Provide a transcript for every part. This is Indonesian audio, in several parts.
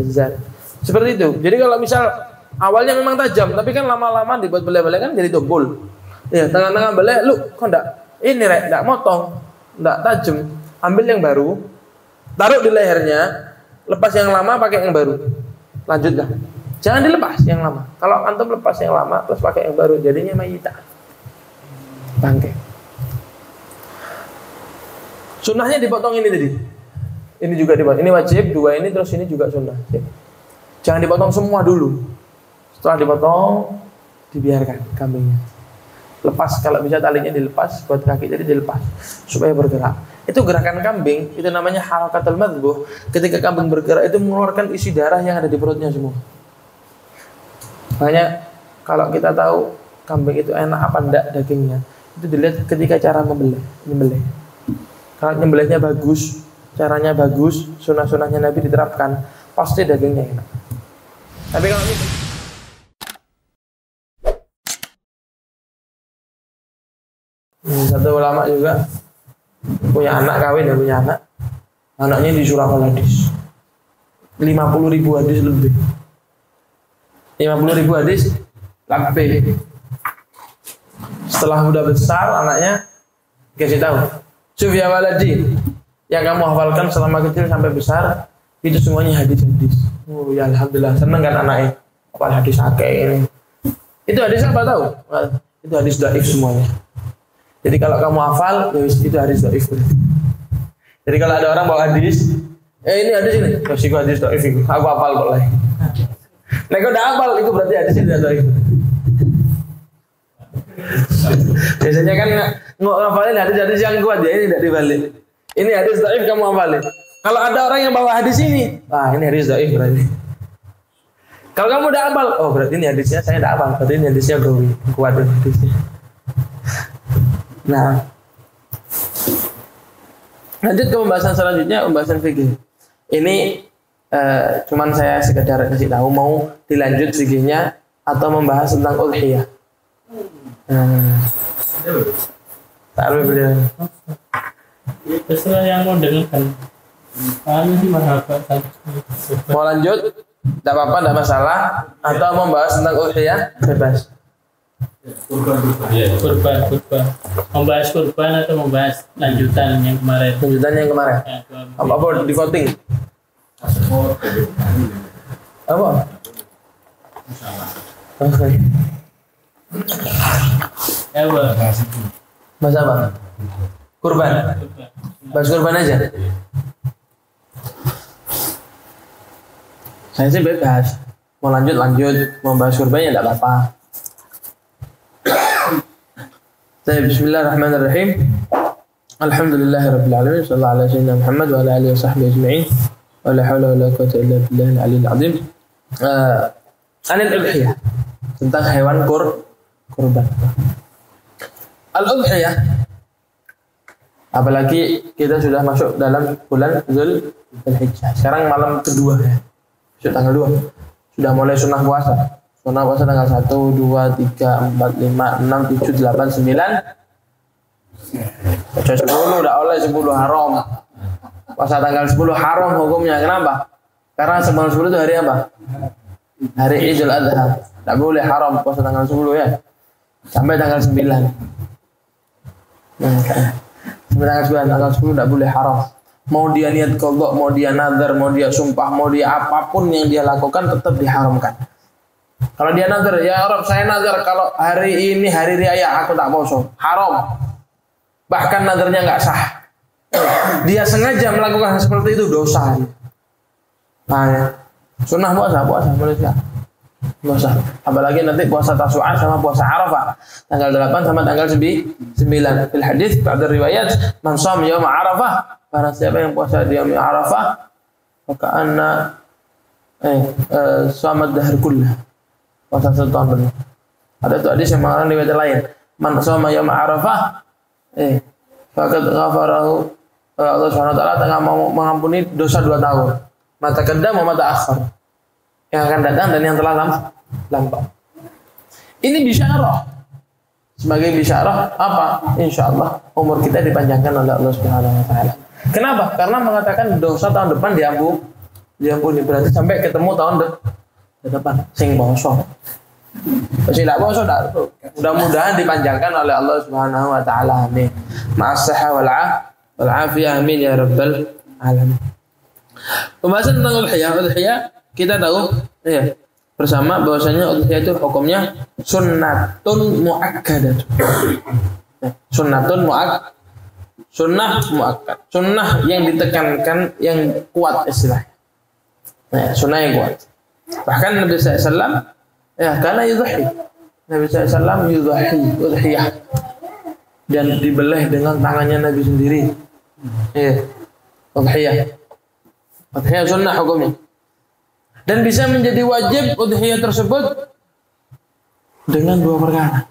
jazar. Seperti itu. Jadi kalau misal awalnya memang tajam, tapi kan lama-lama dibuat belai-belai kan jadi tumpul. Ya, tengah-tengah belai, lu kok enggak ini rek, enggak motong, enggak tajam. Ambil yang baru, taruh di lehernya, lepas yang lama pakai yang baru. Lanjutlah. Jangan dilepas yang lama. Kalau antum lepas yang lama terus pakai yang baru, jadinya mayita. Bangke. Sunnahnya dipotong ini tadi. Ini juga dipotong. Ini wajib, dua ini terus ini juga sunnah. Jangan dipotong semua dulu. Setelah dipotong, dibiarkan kambingnya. Lepas, kalau bisa talinya dilepas, buat kaki jadi dilepas supaya bergerak. Itu gerakan kambing, itu namanya harakatul madbuh. Ketika kambing bergerak itu mengeluarkan isi darah yang ada di perutnya semua. Makanya kalau kita tahu kambing itu enak apa enggak dagingnya, itu dilihat ketika cara nyembelih. Kalau nyembelihnya bagus, caranya bagus, sunnah-sunnahnya Nabi diterapkan, pasti dagingnya enak. Tapi kalau ini satu ulama juga punya anak, kawin dan punya anak. Anaknya disuruh hadis 50.000 hadis lebih. 50.000 hadis lebih. Setelah udah besar anaknya kasih tahu, "Sufya waladi, yang kamu hafalkan selama kecil sampai besar itu semuanya hadis-hadis." Oh ya alhamdulillah, seneng kan anaknya. Hafal hadis akeh ini. Itu hadis apa tahu? Itu hadis dhaif semuanya. Jadi kalau kamu hafal, ya itu hadis dhaif. Jadi kalau ada orang bawa hadis, ini hadis ini, kasih hadis dhaif itu. Aku hafal kok lah. Nek kau udah hafal itu berarti hadisnya tidak dhaif. Biasanya kan ngafalin hadis-hadis yang kuat ya, ini tidak dibalik. Ini hadis dhaif kamu hafalin. Kalau ada orang yang bawa hadis ini, ini hadis dhaif berarti. Kalau kamu udah hafal, oh berarti ini hadisnya saya tidak hafal, berarti ini hadisnya kuat hadisnya. Nah, lanjut ke pembahasan selanjutnya, pembahasan fikih. Ini cuman saya sekedar kasih tahu, mau dilanjut fikihnya atau membahas tentang udhiyah. Taruh beliau. Terserah yang mau dengarkan. Mau lanjut, tidak apa-apa, tidak masalah. Atau membahas tentang udhiyah, bebas. Kurban. Membahas kurban atau membahas lanjutan yang kemarin? Lanjutan yang kemarin. Apa di voting? Apa? Oke. Bahas apa? Kurban. Bahas kurban aja. Saya sih bebas. Mau lanjut. Mau bahas kurban ya tidak apa-apa. Bismillahirrahmanirrahim. Alhamdulillahirabbil alamin. Sallallahu alaihi wasallam Muhammad wa ala alihi washabbihi ajma'in. Wa la haula wa la quwwata illa billahil aliyyil azim. Anil udhiyah, tentang hewan kurban. Al-udhiyah, apalagi kita sudah masuk dalam bulan Dzulhijjah. Sekarang malam kedua ya. Besok tanggal 2. Sudah mulai sunnah puasa. Sunnah puasa tanggal 1, 2, 3, 4, 5, 6, 7, 8, 9. 10 udah oleh 10 haram. Puasa tanggal 10 haram hukumnya. Kenapa? Karena tanggal 10 itu hari apa? Hari Idul Adha. Tak boleh haram puasa tanggal 10 ya. Sampai tanggal 9. Sampai tanggal 10 tak boleh haram. Mau dia niat qadha, mau dia nazar, mau dia sumpah, mau dia apapun yang dia lakukan tetap diharamkan. Kalau dia nazar, ya Rabb saya nazar kalau hari ini hari raya aku tak puasa, haram. Bahkan nazarnya nggak sah. Dia sengaja melakukan seperti itu dosa. Nah, ya. Sunnah puasa manusia. Puasa. Apalagi nanti puasa Tasu'a sama puasa Arafah. Tanggal 8 sama tanggal 9. Fil hadis ada riwayat, man shoma yaum Arafah, barang siapa yang puasa di yaum Arafah, maka anna shamat dahr kullah. Puasa setahun penuh. Ada tuh hadis yang mengatakan riwayat lain, man shoma yaum Arafah, faqad ghafarahu, Allah Subhanahu wa taala tengah mau mengampuni dosa 2 tahun. Mata qaddam wa mata akhir. Yang akan datang dan yang telah lampau. Ini bisyarah. Sebagai bisyarah apa? Insyaallah umur kita dipanjangkan oleh Allah Subhanahu wa taala. Kenapa? Karena mengatakan dosa tahun depan diampuni. Berarti sampai ketemu tahun depan sing poso. Masih tidak poso dah. Mudah-mudahan dipanjangkan oleh Allah Subhanahu wa taala. Amin. Ma'as-sihah wal afiyah. Amin ya rabbal alamin. Pembahasan tentang udhiyah kita tahu ya bersama bahwasanya udhiyah itu hukumnya sunnatun muakkadah. Sunnatun muakkad. Sunnah yang ditekankan, yang kuat istilahnya. Nah, sunnah yang kuat. Bahkan Nabi SAW ya karena yudhi. Nabi SAW udhiyah dan dibeleh dengan tangannya Nabi sendiri. Ya, udhiyah. Udhiyah sunnah hukumnya. Dan bisa menjadi wajib udhiyah tersebut dengan dua perkara.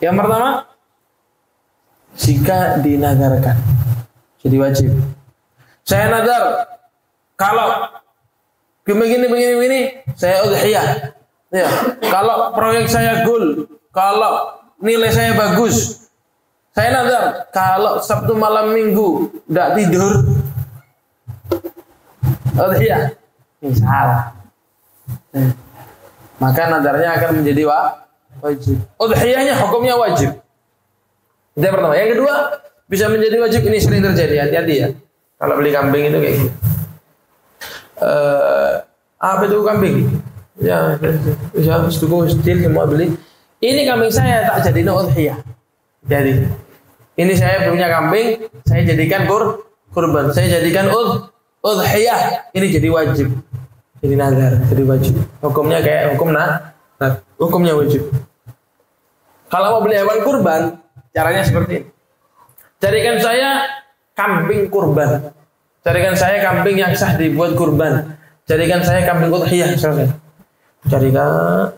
Yang pertama, jika dinadarkan jadi wajib. Saya nadar kalau begini saya udhiyah. Ya, kalau proyek saya goal, kalau nilai saya bagus, saya nadar kalau Sabtu malam Minggu tidak tidur, udhiyah. Ini salah. Maka nadarnya akan menjadi wajib. Udhiyahnya hukumnya wajib. Itu yang pertama. Yang kedua, bisa menjadi wajib. Ini sering terjadi, hati-hati ya. Kalau beli kambing itu kayak gitu. Apa itu kambing? Ya, bisa setuju semua beli. Ini kambing saya tak jadi udhiyah. Jadi, ini saya punya kambing, saya jadikan kurban. Saya jadikan udhiyah. Ini jadi wajib. Jadi nazar, jadi wajib. Hukumnya kayak hukumnya wajib. Kalau mau beli hewan kurban, caranya seperti ini. Carikan saya kambing kurban. Carikan saya kambing yang sah dibuat kurban. Carikan saya kambing udhiyah. Carikan.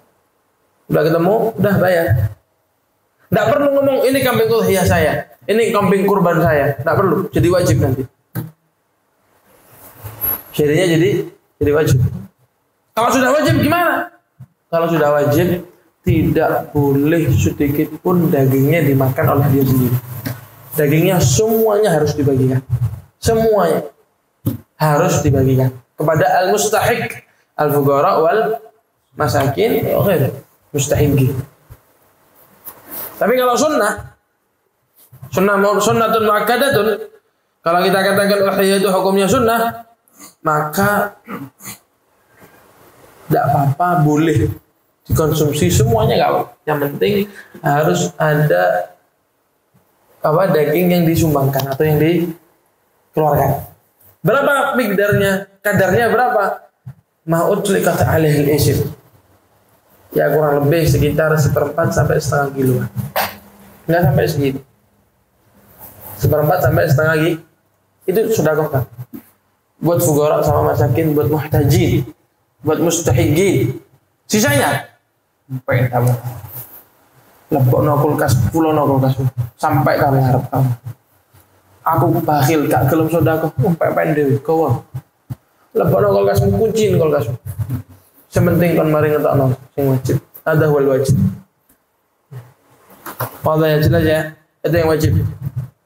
Udah ketemu, udah bayar. Tidak perlu ngomong ini kambing udhiyah saya, ini kambing kurban saya. Tidak perlu, jadi wajib nanti. Jadinya jadi wajib. Kalau sudah wajib gimana? Kalau sudah wajib, tidak boleh sedikit pun dagingnya dimakan oleh dia sendiri. Dagingnya semuanya harus dibagikan. Semuanya harus dibagikan kepada al-mustahiq, al-fuqara wal masakin, oke, mustahiqin. Tapi kalau sunnatun muakkadatun, kalau kita katakan udhiyah itu hukumnya sunnah, maka tidak apa-apa, boleh dikonsumsi semuanya nggak apa. Yang penting harus ada daging yang disumbangkan atau yang dikeluarkan. Berapa miqdarnya? Kadarnya berapa? Ma'utliqat alaihi al-isim. Ya kurang lebih sekitar 1/4 sampai setengah kilo. Enggak sampai segitu. 1/4 sampai setengah kilo. Itu sudah kok. Buat fuqara sama masakin, buat muhtajin, buat mustahiqin. Sisanya sampai kamu. Lebokno kulkas, pulono kulkas sampai kamu harap kamu. Aku bakhil gak gelem sedekah, sampai dhewe kowe. Lebokno kulkas kuncin kulkas. Sementing kon mari ngetokno sing wajib. Ada wal wajib. Pada yang jelas ya, itu yang wajib.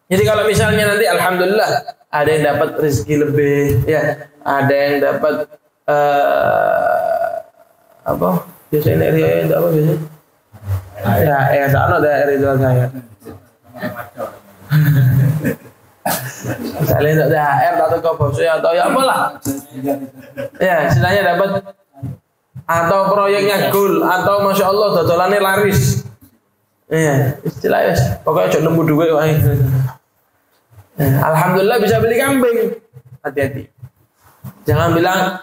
Jadi kalau misalnya nanti alhamdulillah ada yang dapat rezeki lebih, ya, ada yang dapat biasanya ini apa biasanya? Ya, sana ada rizal saya. Misalnya untuk THR atau kebosnya atau ya apalah. Ya, istilahnya dapat atau proyeknya goal atau masya Allah dodolannya laris. Iya, istilahnya pokoknya cuma nemu duit wae. Alhamdulillah bisa beli kambing. Hati-hati. Jangan bilang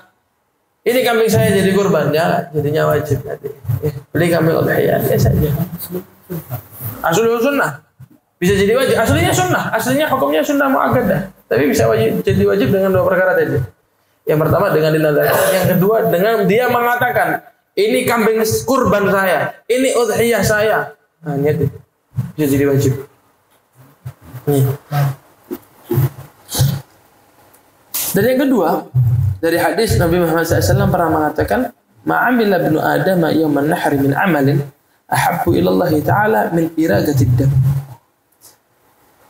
ini kambing saya jadi kurban ya, jadinya wajib nanti. Beli kambing udhiyah ya saja. Aslul sunnah. Bisa jadi wajib. Aslinya sunnah, aslinya hukumnya sunnah muakkadah. Tapi bisa jadi wajib dengan dua perkara tadi. Yang pertama dengan dinadarkan, yang kedua dengan dia mengatakan ini kambing kurban saya, ini udhiyah saya. Nah, itu bisa jadi wajib. Dan yang kedua dari hadis Nabi Muhammad SAW pernah mengatakan, ma'amila ibnu Adam yawman nahri min amalin ahabbu ilallahi ta'ala min iragatid dam.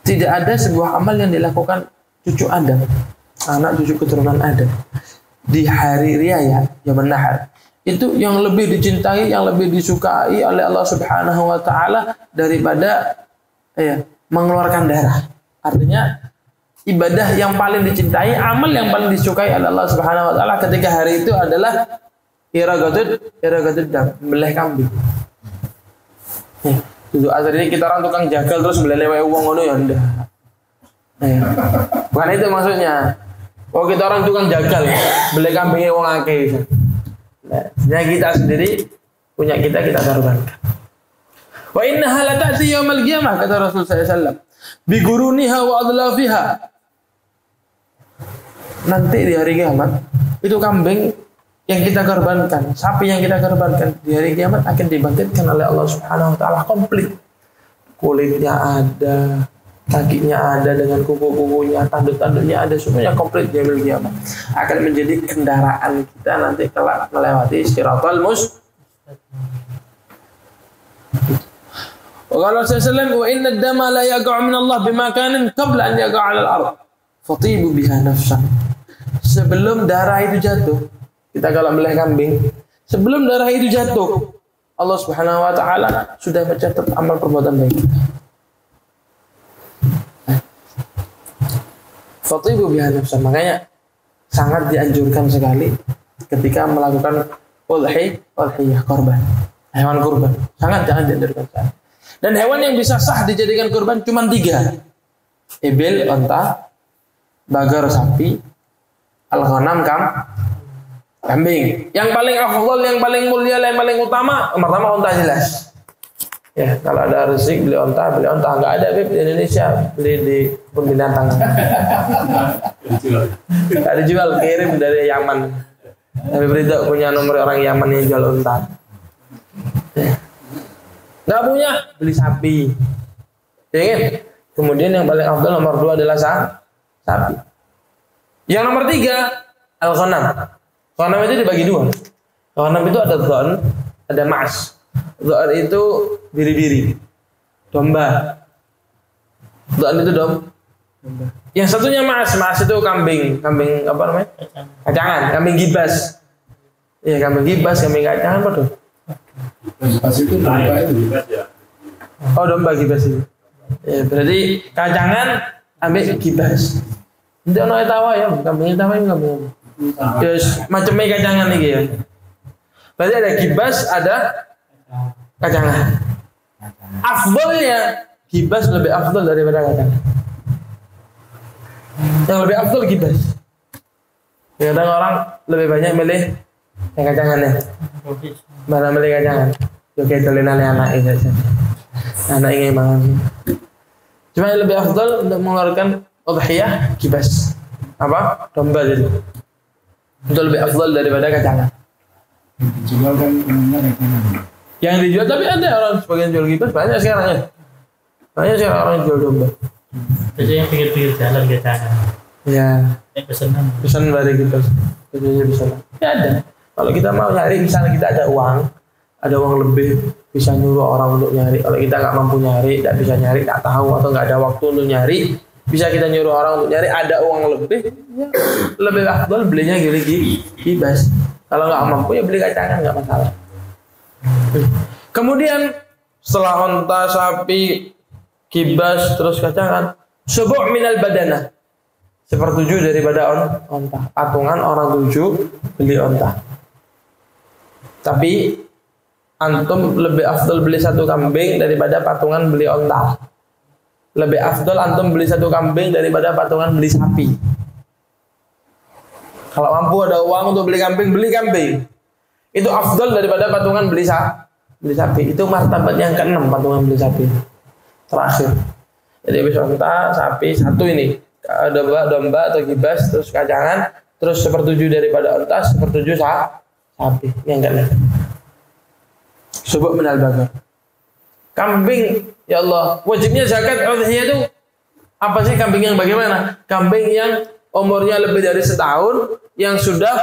Tidak ada sebuah amal yang dilakukan cucu Adam anak cucu keturunan Adam di hari raya Yaumul Nahar itu yang lebih dicintai, yang lebih disukai oleh Allah Subhanahu wa taala daripada mengeluarkan darah. Artinya ibadah yang paling dicintai, amal yang paling disukai oleh Allah Subhanahu wa taala ketika hari itu adalah iragatud dam, meleh kambing. Itu aslinya kita orang tukang jagal terus melelewe uang ngono ya ndak. Bukan itu maksudnya. Oh kita orang tukang jagal, beli kambingnya uang akeh. Nah, kita sendiri punya kita korbankan. Wa innaha la ta'ti yaumal qiyamah kata Rasul sallallahu alaihi wasallam. Bi guruniha wa adlafiha. Nanti di hari kiamat itu kambing yang kita korbankan, sapi yang kita korbankan di hari kiamat akan dibangkitkan oleh Allah Subhanahu wa taala komplit. Kulitnya ada, kakinya ada dengan kuku-kukunya, tanduk-tanduknya ada, semuanya komplit di hari kiamat. Akan menjadi kendaraan kita nanti kelak melewati Shiratal Mustaqim. Wa qala sallallahu wa inna ad-dama la yaqa'u min Allah bimakanin qabla an yaqa'a 'ala al-ard. Fatibu biha nafsan. Sebelum darah itu jatuh, kita kalau meleh kambing, sebelum darah itu jatuh, Allah Subhanahu wa taala sudah mencatat amal perbuatan baik kita. Fatibu biha nafsan. Makanya sangat dianjurkan sekali ketika melakukan udhiyah korban, hewan kurban. Sangat dianjurkan sekali. Dan hewan yang bisa sah dijadikan kurban cuma 3. Ibil, onta, bagar, sapi, al-ghanam, kambing. Yang paling afdal, yang paling mulia, yang paling utama, pertama onta jelas. Ya, kalau ada rezeki beli onta. Enggak ada di Indonesia, beli di kebun binatang. Ada jual, kirim dari Yaman. Tapi berita punya nomor orang Yaman yang jual onta. Ya. Nggak punya, beli sapi. Ya kan? Kemudian yang paling afdal nomor 2 adalah sapi. Yang nomor 3 al-ghanam. Ghanam itu dibagi 2. Ghanam itu ada dhon, ada ma'as. Dhon itu biri-biri, domba. Dhon itu domba. Yang satunya ma'as. Ma'as itu kambing apa namanya? Kacangan, kambing gibas. Iya, kambing gibas, kambing kacangan apa tuh? Gibas itu domba itu. Oh, domba gibas itu. Ya, berarti kacangan ambil gibas. Nanti ono tawa ya, kambing tawa itu kambing. Terus macamnya kacangan iki ya. Berarti ada gibas, ada kacangan. Afdalnya gibas lebih afdal daripada kacangan. Yang lebih afdal gibas. Kadang orang lebih banyak milih yang kacangannya. Mana milih kacangan? Oke, dolenan anak ini saja. Anak ingin makan. Cuma yang lebih afdal untuk mengeluarkan udhiyah gibas. Apa? Domba jadi. Itu lebih afdal daripada kacangan. Dijual kan kacangan. Yang dijual, tapi ada orang sebagian jual gibas banyak sekarang ya. Banyak sekarang orang jual domba. Itu yang pinggir-pinggir jalan kacangan. Ya. Pesanan dari gibas. Itu bisa. Ya ada. Kalau kita mau nyari, misalnya kita ada uang lebih, bisa nyuruh orang untuk nyari. Kalau kita nggak mampu nyari, nggak bisa nyari, nggak tahu atau nggak ada waktu untuk nyari, bisa kita nyuruh orang untuk nyari. Ada uang lebih, ya, lebih afdal belinya gibas. Kalau nggak mampu ya beli kacangan, nggak masalah. Kemudian setelah onta, sapi, gibas, terus kacangan, subu' minal badana, 1/7 daripada onta. Patungan orang 7 beli onta. Tapi antum lebih afdal beli 1 kambing daripada patungan beli onta. Lebih afdal antum beli 1 kambing daripada patungan beli sapi. Kalau mampu ada uang untuk beli kambing. Itu afdal daripada patungan beli sapi. Itu martabat yang ke-6 patungan beli sapi. Terakhir. Jadi habis onta, sapi 1 ini. Domba atau gibas, terus kacangan, terus 1/7 daripada onta, 1/7 sapi. Yang enggak ada. Subuh minal bagar. Kambing, ya Allah, wajibnya zakat udhiyah itu apa sih? Kambing yang bagaimana? Kambing yang umurnya lebih dari setahun, yang sudah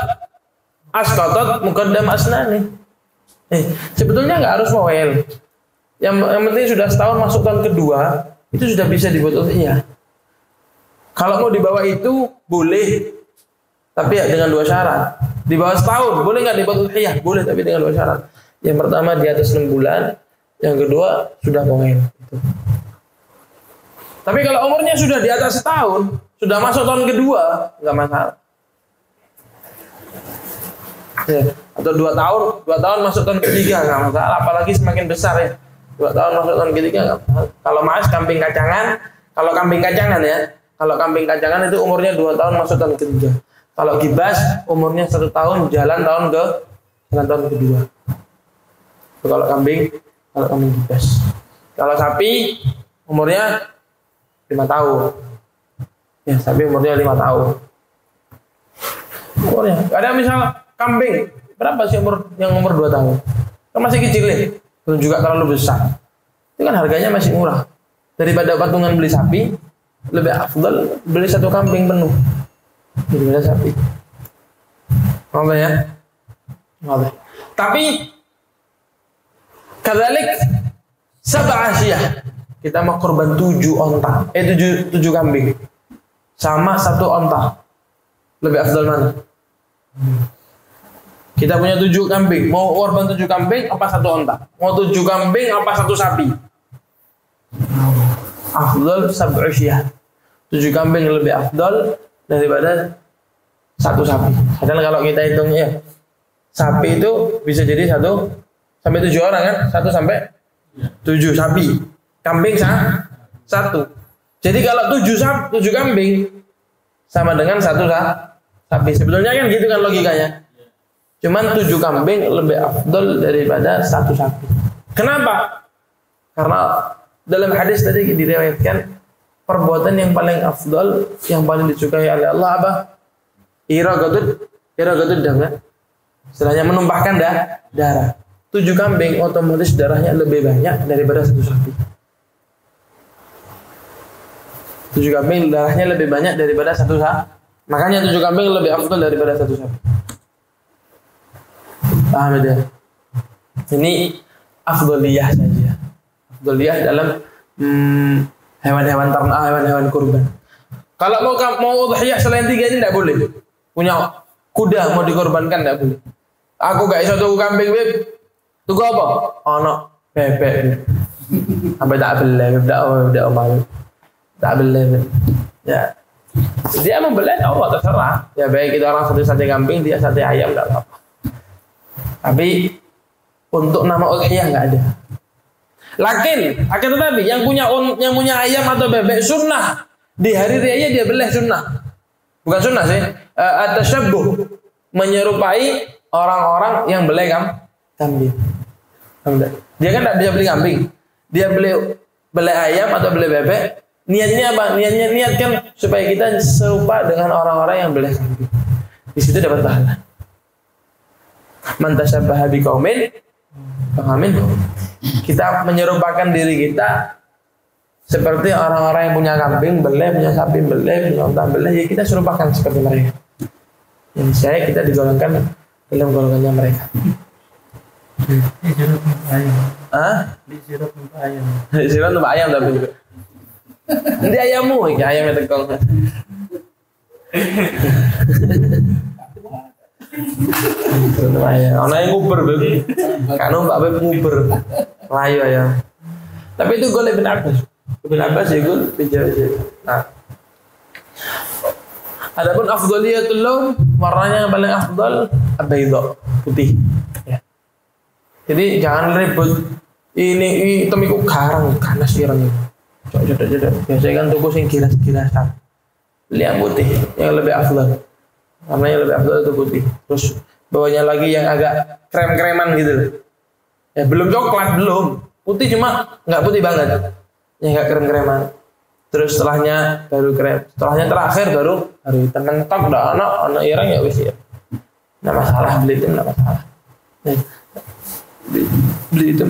asqatat muqaddam asnani. Sebetulnya nggak harus mowel. Yang penting sudah setahun masuk tahun kedua, itu sudah bisa dibuat udhiyah. Kalau mau di bawah itu boleh, tapi ya dengan 2 syarat. Di bawah setahun boleh nggak dibuat udhiyah? Boleh, tapi dengan 2 syarat. Yang pertama di atas 6 bulan, yang kedua sudah kongen. Gitu. Tapi kalau umurnya sudah di atas setahun, sudah masuk tahun kedua, nggak masalah. Ya, atau 2 tahun masuk tahun ketiga nggak masalah. Apalagi semakin besar ya, 2 tahun masuk tahun ketiga nggak masalah. Kalau Mas kambing kacangan, kalau kambing kacangan itu umurnya 2 tahun masuk tahun ketiga. Kalau gibas umurnya 1 tahun jalan tahun kedua. Itu kalau kambing gibas. Kalau sapi umurnya 5 tahun. Ya, sapi umurnya 5 tahun. Umurnya. Ada misal kambing, berapa sih yang umur 2 tahun? Kan masih kecil nih, belum juga terlalu besar. Itu kan harganya masih murah. Daripada patungan beli sapi, lebih afdal beli 1 kambing penuh daripada sapi. Apa ya? Apa? Tapi kadzalik sab'a asyah. Kita mau korban 7 onta, 7 kambing sama 1 onta. Lebih afdal mana? Kita punya 7 kambing, mau korban 7 kambing apa 1 onta? Mau 7 kambing apa 1 sapi? Afdal sab'a asyah. 7 kambing lebih afdal daripada 1 sapi. Padahal kalau kita hitung ya, sapi itu bisa jadi 1 sampai 7 orang kan? 1 sampai 7 sapi. Kambing 1. Jadi kalau 7 kambing sama dengan 1 sapi. Sebetulnya kan gitu kan logikanya. Cuman 7 kambing lebih afdal daripada 1 sapi. Kenapa? Karena dalam hadis tadi diriwayatkan perbuatan yang paling afdal, yang paling disukai oleh Allah apa? Iraqatud dam kan? Istilahnya menumpahkan darah. 7 kambing otomatis darahnya lebih banyak daripada 1 sapi. 7 kambing darahnya lebih banyak daripada 1 sapi. Makanya 7 kambing lebih afdal daripada 1 sapi. Paham ya? Ini afdaliyah saja. Afdaliyah dalam hewan-hewan ternak, hewan-hewan kurban. Kalau mau udhiyah selain 3 ini tidak boleh. Punya kuda mau dikorbankan tidak boleh. Aku gak iso tuku kambing, Beb. Tuku apa? Ono bebek. Sampai tak beli, tidak mau. Tak beli. Ya. Dia membeli Allah terserah. Ya baik kita orang sate kambing, dia sate ayam tidak apa-apa. Tapi untuk nama udhiyah nggak ada. Akan tetapi yang punya ayam atau bebek sunnah di hari raya dia beleh sunnah. Bukan sunnah sih, at-tashabbuh, menyerupai orang-orang yang beleh kambing. Dia kan tidak dia beli kambing, dia beleh ayam atau beleh bebek. Niatnya apa? Niatkan supaya kita serupa dengan orang-orang yang beleh kambing. Di situ dapat pahala. Man tashabbaha biqaumin fahamin. Kita menyerupakan diri kita seperti orang-orang yang punya kambing beleh, punya sapi beleh, punya unta beleh, ya kita serupakan seperti mereka. Yang saya kita digolongkan dalam golongannya mereka. Disirup ayam. Disirup ayam tapi juga. Nanti ayammu, ayamnya tekong. Ana yang nguber beb. Kan Mbak Beb nguber. Layu ayam. Tapi itu gol Ibn Abbas. Ibn Abbas ya gol bijak. Nah. Adapun afdhaliyatul laun, warnanya yang paling afdal abaidha, putih. Ya. Jadi jangan ribut. Ini hitam iku garang, ganas ireng. Cocok. Biasanya kan tuku sing gilas-gilasan. Beli yang putih yang lebih afdal. Karena yang lebih afdal itu putih. Terus bawahnya lagi yang agak krem-kreman gitu loh. Ya belum coklat, belum. Putih cuma nggak putih banget. Yang agak krem-kreman. Terus setelahnya baru krem. Setelahnya terakhir baru hitam. Mentok dah anak ireng ya wis ya. Nggak masalah beli itu, nggak masalah. Beli itu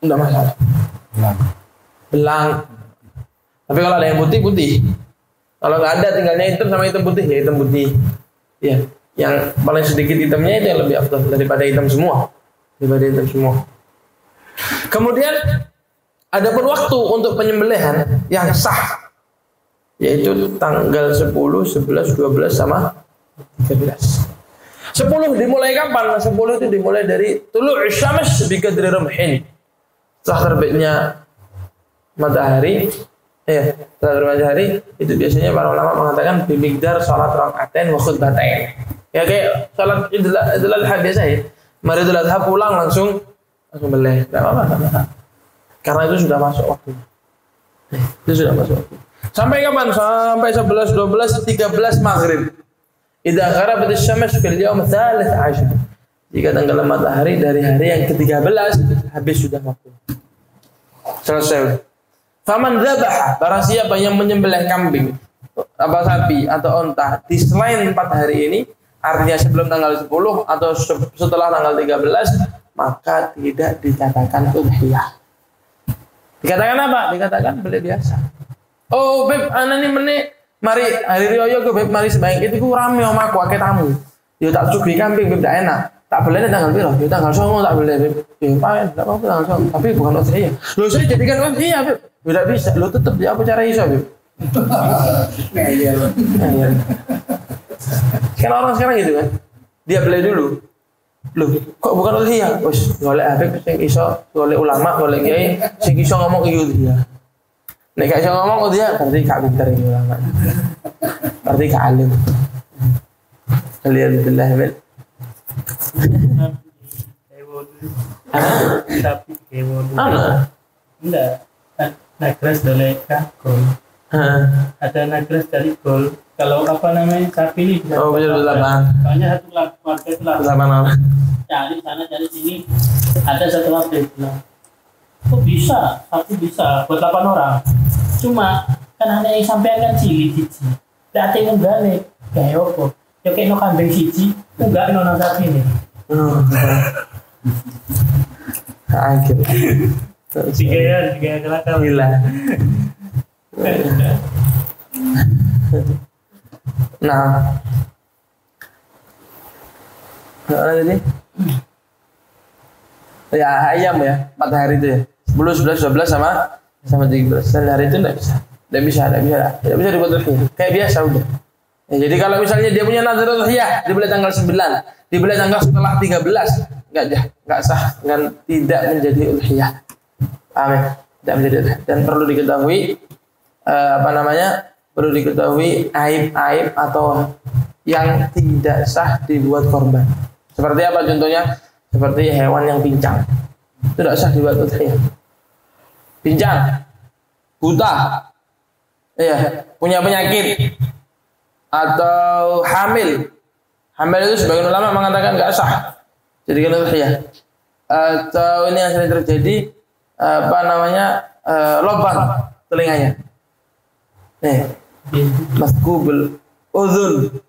nggak masalah. Belang. Tapi kalau ada yang putih. Kalau nggak ada tinggalnya hitam sama hitam putih ya hitam putih. Ya, yang paling sedikit hitamnya itu yang lebih afdal daripada hitam semua. Kemudian ada pun waktu untuk penyembelihan yang sah. yaitu tanggal 10, 11, 12 sama 13. 10 dimulai kapan? 10 itu dimulai dari tulu' syams bi qadri ramhin. Setelah terbitnya matahari, setelah terbit matahari itu biasanya para ulama mengatakan bimigdar salat rakaatain wa khutbatain. Ya kayak salat Idul Adha biasa ya. Mari Idul Adha pulang langsung beli. Enggak apa-apa. Karena itu sudah masuk waktu. Itu sudah masuk waktu. Sampai kapan? Sampai 11, 12, 13 maghrib. Idza gharabat asy-syams fil yaum ats-tsalits 'ashar. Jika tenggelam matahari dari hari yang ke-13 habis sudah waktu. Selesai. Faman dzabaha, barang siapa yang menyembelih kambing, apa sapi atau unta di selain 4 hari ini, artinya sebelum tanggal 10 atau setelah tanggal 13, maka tidak dikatakan udhiyah. Dikatakan apa? Dikatakan beli biasa. Oh, beb, ana ini mari hari raya ke beb, mari sembahyang itu ku rame omaku akeh tamu. Ya tak sugih kambing beb ndak enak. Tak boleh tanggal piro? Ya tanggal 9 tak boleh beb. Ya paen enggak apa-apa tanggal 9, tapi bukan udhiyah. Loh saya jadikan udhiyah beb. Tidak bisa. Lo tetap ya apa cara iso beb? Iya. Kan orang sekarang gitu kan. Dia beli dulu. Loh, kok bukan udhiyah? Wis golek habib sing iso, golek ulama, golek kiai sing iso ngomong iki udhiyah. Nek gak iso ngomong udhiyah berarti gak pinter iki ulama. Berarti gak alim. Kalian billah bil. Tapi kewon. Ana. Enggak. Nagras doleka gol. Ada nagras dari gol. Kalau apa namanya sapi ini bisa. Oh, bisa delapan. Soalnya satu keluarga itu lah. Delapan orang. Cari sana cari sini. Ada satu keluarga bilang, kok bisa? Sapi bisa buat 8 orang. Cuma kan hanya yang sampean kan cilik cici. Tidak ada yang balik. Kayak apa? Ya kayak no kambing cici. Enggak no sapi ini. Akhir. Tiga kelakar. Gila. Nah, jadi ya ayam ya 4 hari itu ya 10, 11, 12 sama 13. Dan hari itu tidak bisa dibuat udhiyah. Kayak biasa udah. Ya, jadi kalau misalnya dia punya nazar udhiyah, dibeli tanggal 9, dibeli tanggal setelah 13, enggak sah dan tidak menjadi udhiyah. Paham ya? Tidak menjadi udhiyah. Dan perlu diketahui perlu diketahui aib-aib atau yang tidak sah dibuat korban. Seperti apa contohnya? Seperti hewan yang pincang. Itu tidak sah dibuat udhiyah. Pincang, buta, punya penyakit, atau hamil. Hamil itu sebagian ulama mengatakan nggak sah jadikan udhiyah. Atau ini yang sering terjadi lubang telinganya. Maskubul udhun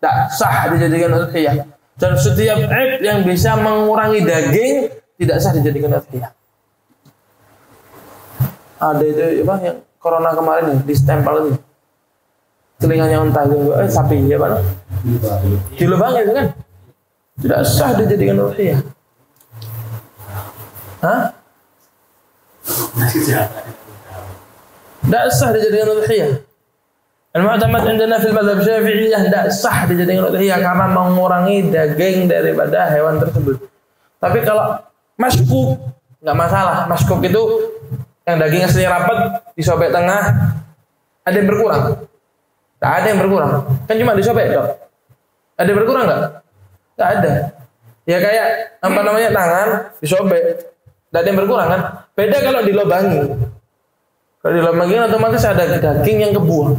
tak sah dijadikan udhiyah. Dan setiap aib yang bisa mengurangi daging tidak sah dijadikan udhiyah. Ada itu apa yang corona kemarin di stempel itu telinganya unta itu sapi ya Pak. Di lubang itu kan tidak sah dijadikan udhiyah. Tidak sah dijadikan udhiyah. Al-mu'tamad indana fil madhab Syafi'iyah tidak sah dijadikan udhiyah karena mengurangi daging daripada hewan tersebut. Tapi kalau maskuk enggak masalah. Maskuk itu yang daging aslinya rapat disobek tengah, ada yang berkurang. Tak ada yang berkurang. Kan cuma disobek dok. Ada yang berkurang enggak? Enggak ada. Ya kayak tangan disobek. Tidak ada yang berkurang kan? Beda kalau dilobangi. Kalau dilobangi otomatis ada daging yang kebuang.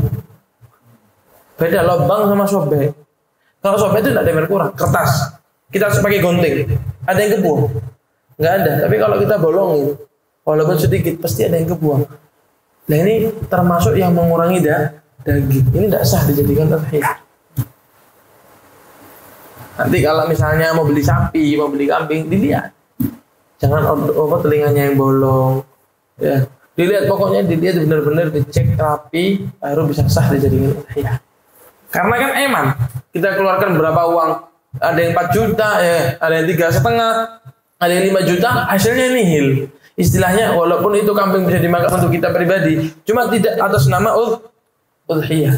Beda lubang sama sobek. Kalau sobek itu tidak ada yang berkurang. Kertas kita pakai gunting, ada yang kebuang? Nggak ada. Tapi kalau kita bolongin, walaupun sedikit pasti ada yang kebuang. Nah ini termasuk yang mengurangi daging. Ini tidak sah dijadikan udhiyah. Nanti kalau misalnya mau beli sapi, mau beli kambing, dilihat. Jangan telinganya yang bolong. Ya, dilihat pokoknya dilihat benar-benar dicek rapi baru bisa sah dijadikan udhiyah. Karena kan eman, kita keluarkan berapa uang, ada yang 4 juta, ada yang 3,5, ada yang 5 juta, hasilnya nihil. Istilahnya walaupun itu kambing bisa dimakan untuk kita pribadi, cuma tidak atas nama udhiyah.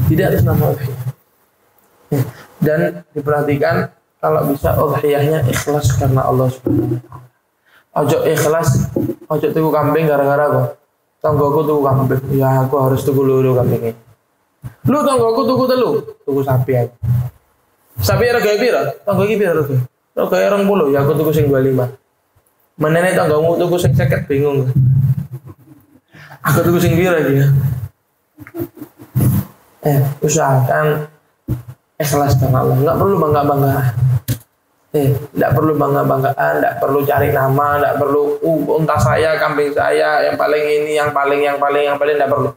Tidak atas nama udhiyah. Dan diperhatikan kalau bisa udhiyahnya ikhlas karena Allah Subhanahu wa taala. Ojo ikhlas, ojo tuku kambing gara-gara apa? Tanggoku tuku kambing, ya aku harus tuku loro kambingnya. Lu tanggoku tuku telu, tuku sapi aja. Sapi rega piro? Tanggo iki piro rega? Rega 20, ya aku tuku sing 25. Menene tanggomu tuku sing 50 bingung. Aku tuku sing piro iki ya? Usahakan ikhlas karena Allah, enggak perlu bangga-banggaan. Enggak perlu bangga-banggaan, enggak perlu cari nama, enggak perlu unta saya, kambing saya, yang paling ini, yang paling enggak perlu.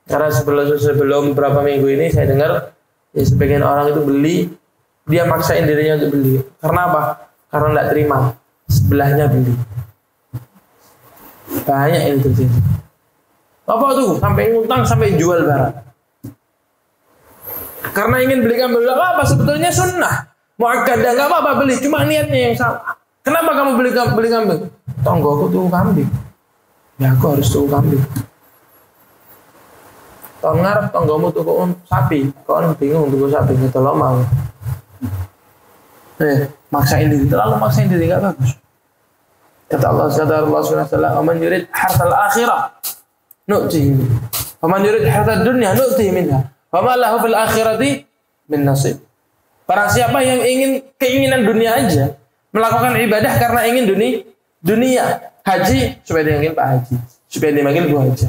Karena sebelum beberapa minggu ini saya dengar ya sebagian orang itu beli, dia maksain dirinya untuk beli. Karena apa? Karena enggak terima sebelahnya beli. Banyak ini terjadi. Apa tuh? Sampai ngutang, sampai jual barang. Karena ingin beli kambing, enggak apa-apa, sebetulnya sunnah. Muakkadah, enggak apa-apa beli, cuma niatnya yang salah. Kenapa kamu beli kambing? Tonggoku tuku kambing. Ya aku harus tuku kambing. Tahun ngarep tonggomu tuku sapi, kau bingung tuku sapi, gitu lo mau. Maksain diri, terlalu maksain diri enggak bagus. Kata Allah Subhanahu wa taala, "Man yurid harthal akhirah nu'tihi. Wa man yurid harthad dunya nu'tihi minha. Wa ma lahu fil akhirati min nasib." Barang siapa yang ingin keinginan dunia aja, melakukan ibadah karena ingin dunia, haji supaya dipanggil Pak Haji, supaya dipanggil Bu Haji.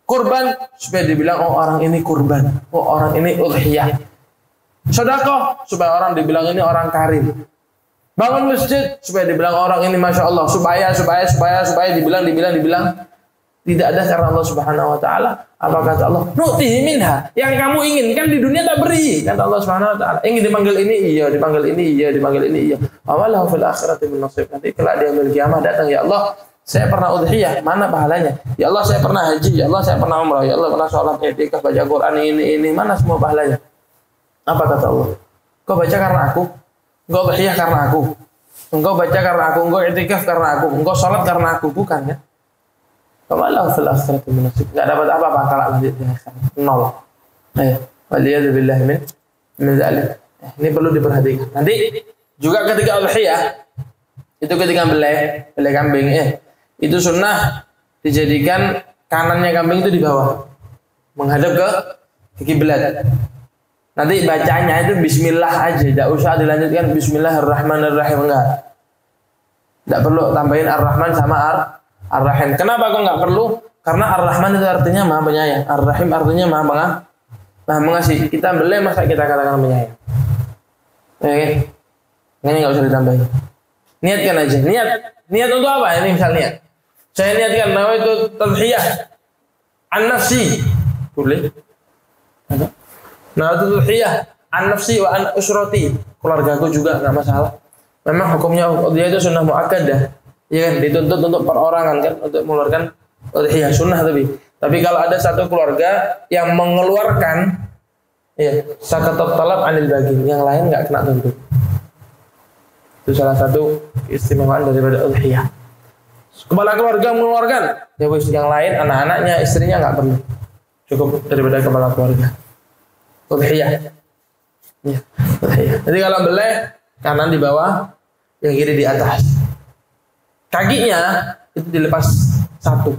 Kurban supaya dibilang oh orang ini kurban, oh orang ini udhiyah. Sedekah supaya orang dibilang ini orang karim. Bangun masjid supaya dibilang orang ini masya Allah, supaya dibilang. Tidak ada karena Allah Subhanahu wa taala. Apa kata Allah? Nu'tihi minha. Yang kamu inginkan di dunia tak beri. Kata Allah Subhanahu wa taala. Ingin dipanggil ini iya, dipanggil ini iya. Awalahu fil akhirati min nasib. Nanti kelak di yaumil qiyamah datang, ya Allah, saya pernah udhiyah, mana pahalanya? Ya Allah, saya pernah haji, ya Allah, saya pernah umrah, ya Allah, pernah sholat, i'tikaf, baca Quran, ini, mana semua pahalanya? Apa kata Allah? Kau baca karena aku, engkau udhiyah karena aku, engkau baca karena aku, engkau i'tikaf karena aku, engkau sholat karena aku, bukan ya? Awalahu fil akhirati min nasib. Enggak dapat apa-apa kalau lanjut di akhirat. Nol. Waliyadu billahi min dzalik. Ini perlu diperhatikan. Nanti juga ketika udhiyah, itu ketika beli kambing, itu sunnah dijadikan kanannya kambing itu di bawah, menghadap ke kiblat. Nanti bacanya itu bismillah aja, tidak usah dilanjutkan bismillahirrahmanirrahim, enggak. Tidak perlu tambahin ar-Rahman sama ar-Rahim. Kenapa kok enggak perlu? Karena ar-Rahman itu artinya Maha Penyayang, ar-Rahim artinya Maha Mengasih. Kita beli masa kita katakan penyayang. Oke. Ini enggak usah ditambahin. Niatkan aja. Niat untuk apa? Ini misal niat. Saya niatkan nawaitu tadhiyah an-nafsi. Boleh? Nawaitu tadhiyah an-nafsi wa an usrati. Keluargaku juga enggak masalah. Memang hukumnya dia itu sunnah muakkadah. Ya kan, dituntut untuk perorangan kan, untuk mengeluarkan udhiyah sunnah tapi kalau ada satu keluarga yang mengeluarkan sakatat talab anil bagin, yang lain enggak kena tuntut. Itu salah satu keistimewaan daripada udhiyah. Kepala keluarga mengeluarkan, ya wis, yang lain anak-anaknya, istrinya enggak perlu. Cukup daripada kepala keluarga. Udhiyah. Ya, udhiyah. Jadi kalau beleh, kanan di bawah, yang kiri di atas. Kakinya itu dilepas satu,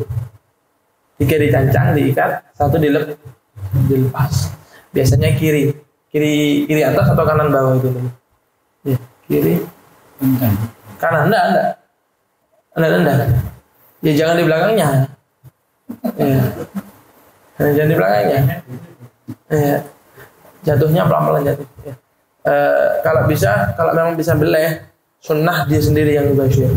3 dicancang, diikat, 1 dilepas. Biasanya kiri atas atau kanan bawah itu. Ya, kiri, kanan, enggak. Ya jangan di belakangnya. Ya. Jangan di belakangnya. Ya. Jatuhnya pelan-pelan jatuh. Ya. Kalau memang bisa beleh, sunnah dia sendiri yang mubashir.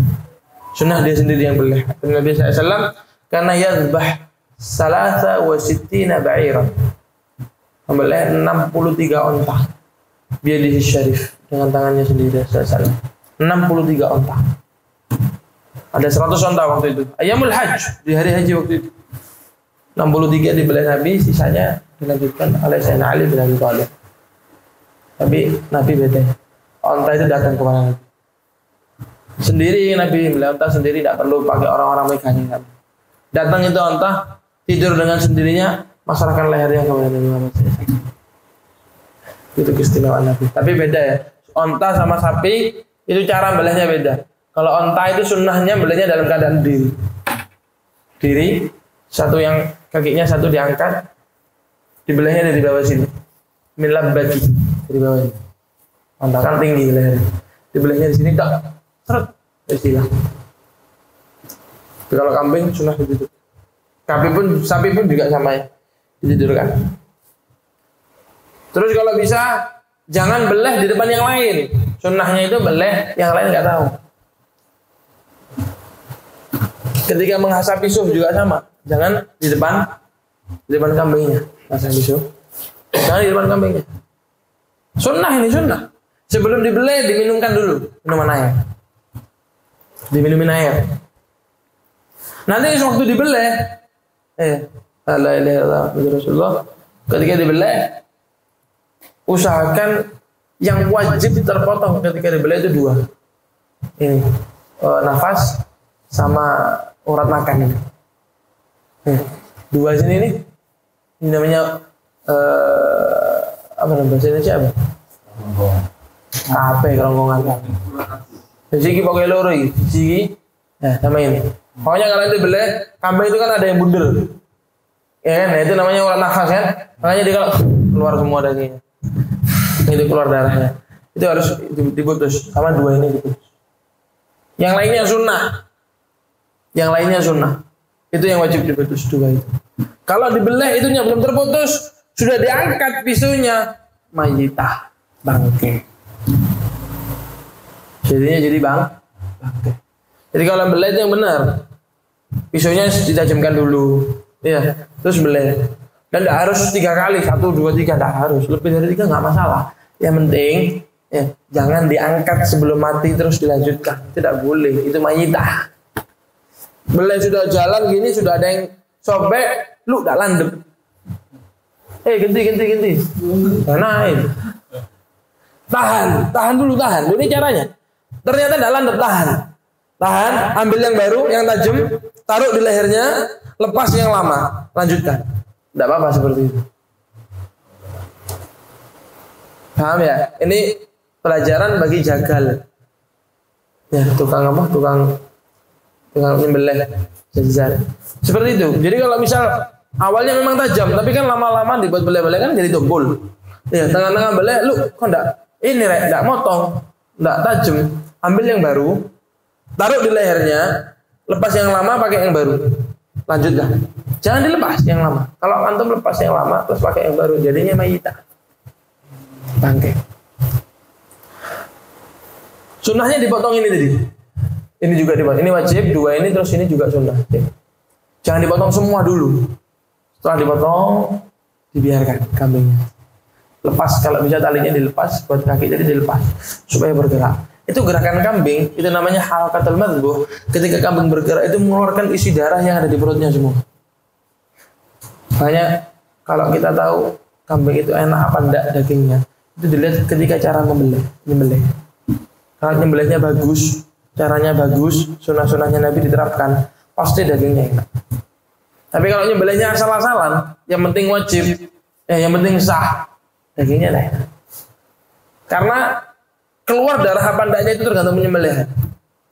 Sunnah dia sendiri yang boleh. Nabi SAW karena yadhbah 63 ba'iran, membeleh 63 onta biadihi syarif, dengan tangannya sendiri. 63 onta. Ada 100 onta waktu itu. Ayamul hajj, di hari haji waktu itu. 63 dibeleh Nabi, sisanya dilanjutkan oleh Sayyidina Ali bin Abi Thalib. Tapi Nabi beda. Onta itu datang kepada Nabi. Sendiri Nabi beli onta sendiri, tidak perlu pakai orang-orang megangin. Datang itu onta, tidur dengan sendirinya, masarkan lehernya kepada Nabi Muhammad. Itu keistimewaan Nabi. Tapi beda ya. Onta sama sapi itu cara belahnya beda. Kalau onta itu sunnahnya belahnya dalam keadaan diri. Diri, satu yang kakinya satu diangkat, dibelahnya dari bawah sini. Milab bagi dari bawah ini. Onta kan tinggi lehernya. Dibelahnya di sini tak seret istilah. Tapi kalau kambing sunnah begitu. Sapi pun juga sama ya. Ditidurkan. Terus kalau bisa jangan belah di depan yang lain. Sunnahnya itu belah, yang lain nggak tahu. Ketika menghasap pisuh juga sama. Jangan di depan kambingnya. Menghasap pisuh. Jangan di depan kambingnya. Sunnah ini sunnah. Sebelum dibelah diminumkan dulu minuman air. Diminumin air. Nanti waktu dibelah, la ilaha illallah Rasulullah. Ketika dibelah, usahakan yang wajib terpotong ketika dibelah itu dua. Ini nafas sama urat makan ini. Dua sini nih. Ini namanya apa namanya bahasa Indonesia apa? Apa kerongkongan? Jadi pakai loro iki. Siji. Nah, sama ini. Pokoknya kalau itu belah, kambing itu kan ada yang bundel. Ya kan? Nah, itu namanya urat nafas kan? Makanya dia kalau keluar semua dagingnya. Itu keluar darahnya. Itu harus diputus sama dua ini diputus. Yang lainnya sunnah. Itu yang wajib diputus dua itu. Kalau dibelah itunya belum terputus, sudah diangkat pisunya, mayitah, bangke. Jadinya jadi bangke. Jadi kalau belah itu yang benar, pisunya ditajamkan dulu, ya, terus belah. Dan tidak harus 3 kali, 1, 2, 3, tidak harus. Lebih dari 3 nggak masalah. Yang penting, ya, jangan diangkat sebelum mati terus dilanjutkan. Tidak boleh, itu mayitah. Belah sudah jalan gini, sudah ada yang sobek, lu tidak landep. Ganti. Naik. Tahan dulu. Ini caranya. Ternyata tidak landep, tahan, ambil yang baru, yang tajam, taruh di lehernya, lepas yang lama, lanjutkan. Tidak apa-apa seperti itu. Paham ya? Ini pelajaran bagi jagal. Ya, tukang nyembelih jajar. Seperti itu. Jadi kalau misal awalnya memang tajam, tapi kan lama-lama dibuat belah-belah kan jadi tumpul. Ya, tengah-tengah belah, lu kok enggak motong, enggak tajam. Ambil yang baru, taruh di lehernya, lepas yang lama pakai yang baru. Lanjutlah. Jangan dilepas yang lama. Kalau antum lepas yang lama terus pakai yang baru, jadinya mayitah. Bangke. Sunnahnya dipotong ini tadi. Ini juga dipotong. Ini wajib, 2 ini terus ini juga sunnah. Jangan dipotong semua dulu. Setelah dipotong, dibiarkan kambingnya. Lepas, kalau bisa talinya dilepas, buat kaki tadi dilepas supaya bergerak. Itu gerakan kambing, itu namanya halaqatul madbuh. Ketika kambing bergerak itu mengeluarkan isi darah yang ada di perutnya semua. Makanya kalau kita tahu kambing itu enak apa enggak dagingnya, itu dilihat ketika cara nyembelih. Kalau nyembelihnya bagus, caranya bagus, sunnah-sunnahnya Nabi diterapkan, pasti dagingnya enak. Tapi kalau nyembelihnya asal-asalan, yang penting wajib, yang penting sah, dagingnya enggak enak. Karena keluar darah apa enggaknya itu tergantung penyembelihan.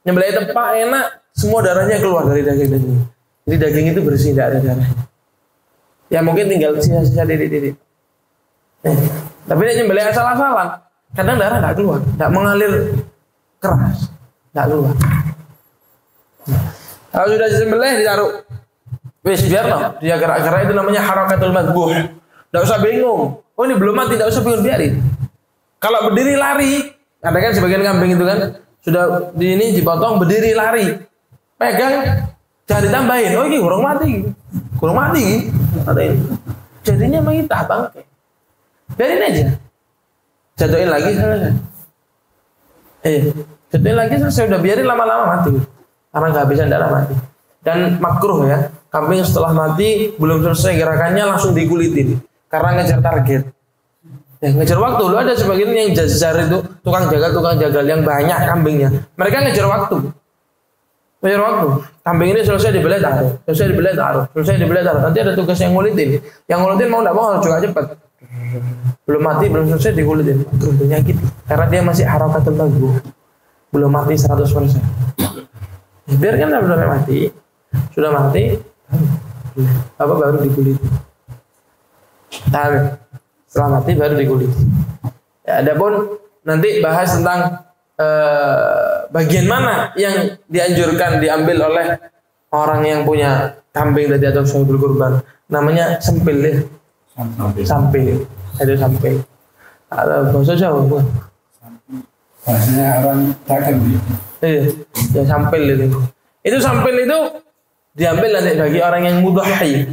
Nyembelih tepak enak, semua darahnya keluar dari daging. Jadi daging itu bersih, tidak ada darahnya. Ya mungkin tinggal sisa-sisa titik-titik. Tapi ini nyembelih asal-asalan, kadang darah tidak keluar, tidak mengalir keras, tidak keluar. Kalau sudah disembelih ditaruh, wis biar dia gerak-gerak, itu namanya harakatul madbuh. Tidak usah bingung. Oh ini belum mati, tidak usah bingung, biarin. Kalau berdiri lari, ada kan sebagian kambing itu kan sudah ini dipotong berdiri lari, pegang, jangan ditambahin. Oh ini kurang mati, katain. Jadinya mayitah bangke. Biarin aja, jatuhin lagi selesai. Jatuhin lagi selesai, udah biarin lama-lama mati, karena kehabisan darah mati. Dan makruh ya, kambing setelah mati belum selesai gerakannya langsung dikulitin, karena ngejar target. Ngejar waktu. Lu ada sebagian yang jazar itu tukang jagal yang banyak kambingnya. Mereka ngejar waktu. Kambing ini selesai dibelai taruh, selesai dibelai taruh, selesai dibelai taruh. Nanti ada tugas yang ngulitin. Yang ngulitin mau enggak mau harus juga cepat. Belum mati, belum selesai dikulitin. Tentunya gitu. Karena dia masih harakatul maghrur. Belum mati 100%. Biarkan belum mati. Sudah mati, apa baru dikulitin. Tahan. Setelah mati baru dikulitin. Ya, adapun nanti bahas tentang bagian mana yang dianjurkan diambil oleh orang yang punya kambing tadi atau syahidul kurban, namanya sempil ya. Sampil. Ada sampil. Ada bahasa Jawa bukan? Bahasanya orang takkan gitu. Iya, ya sampil itu. Itu sampil itu diambil nanti bagi orang yang mudhahhi.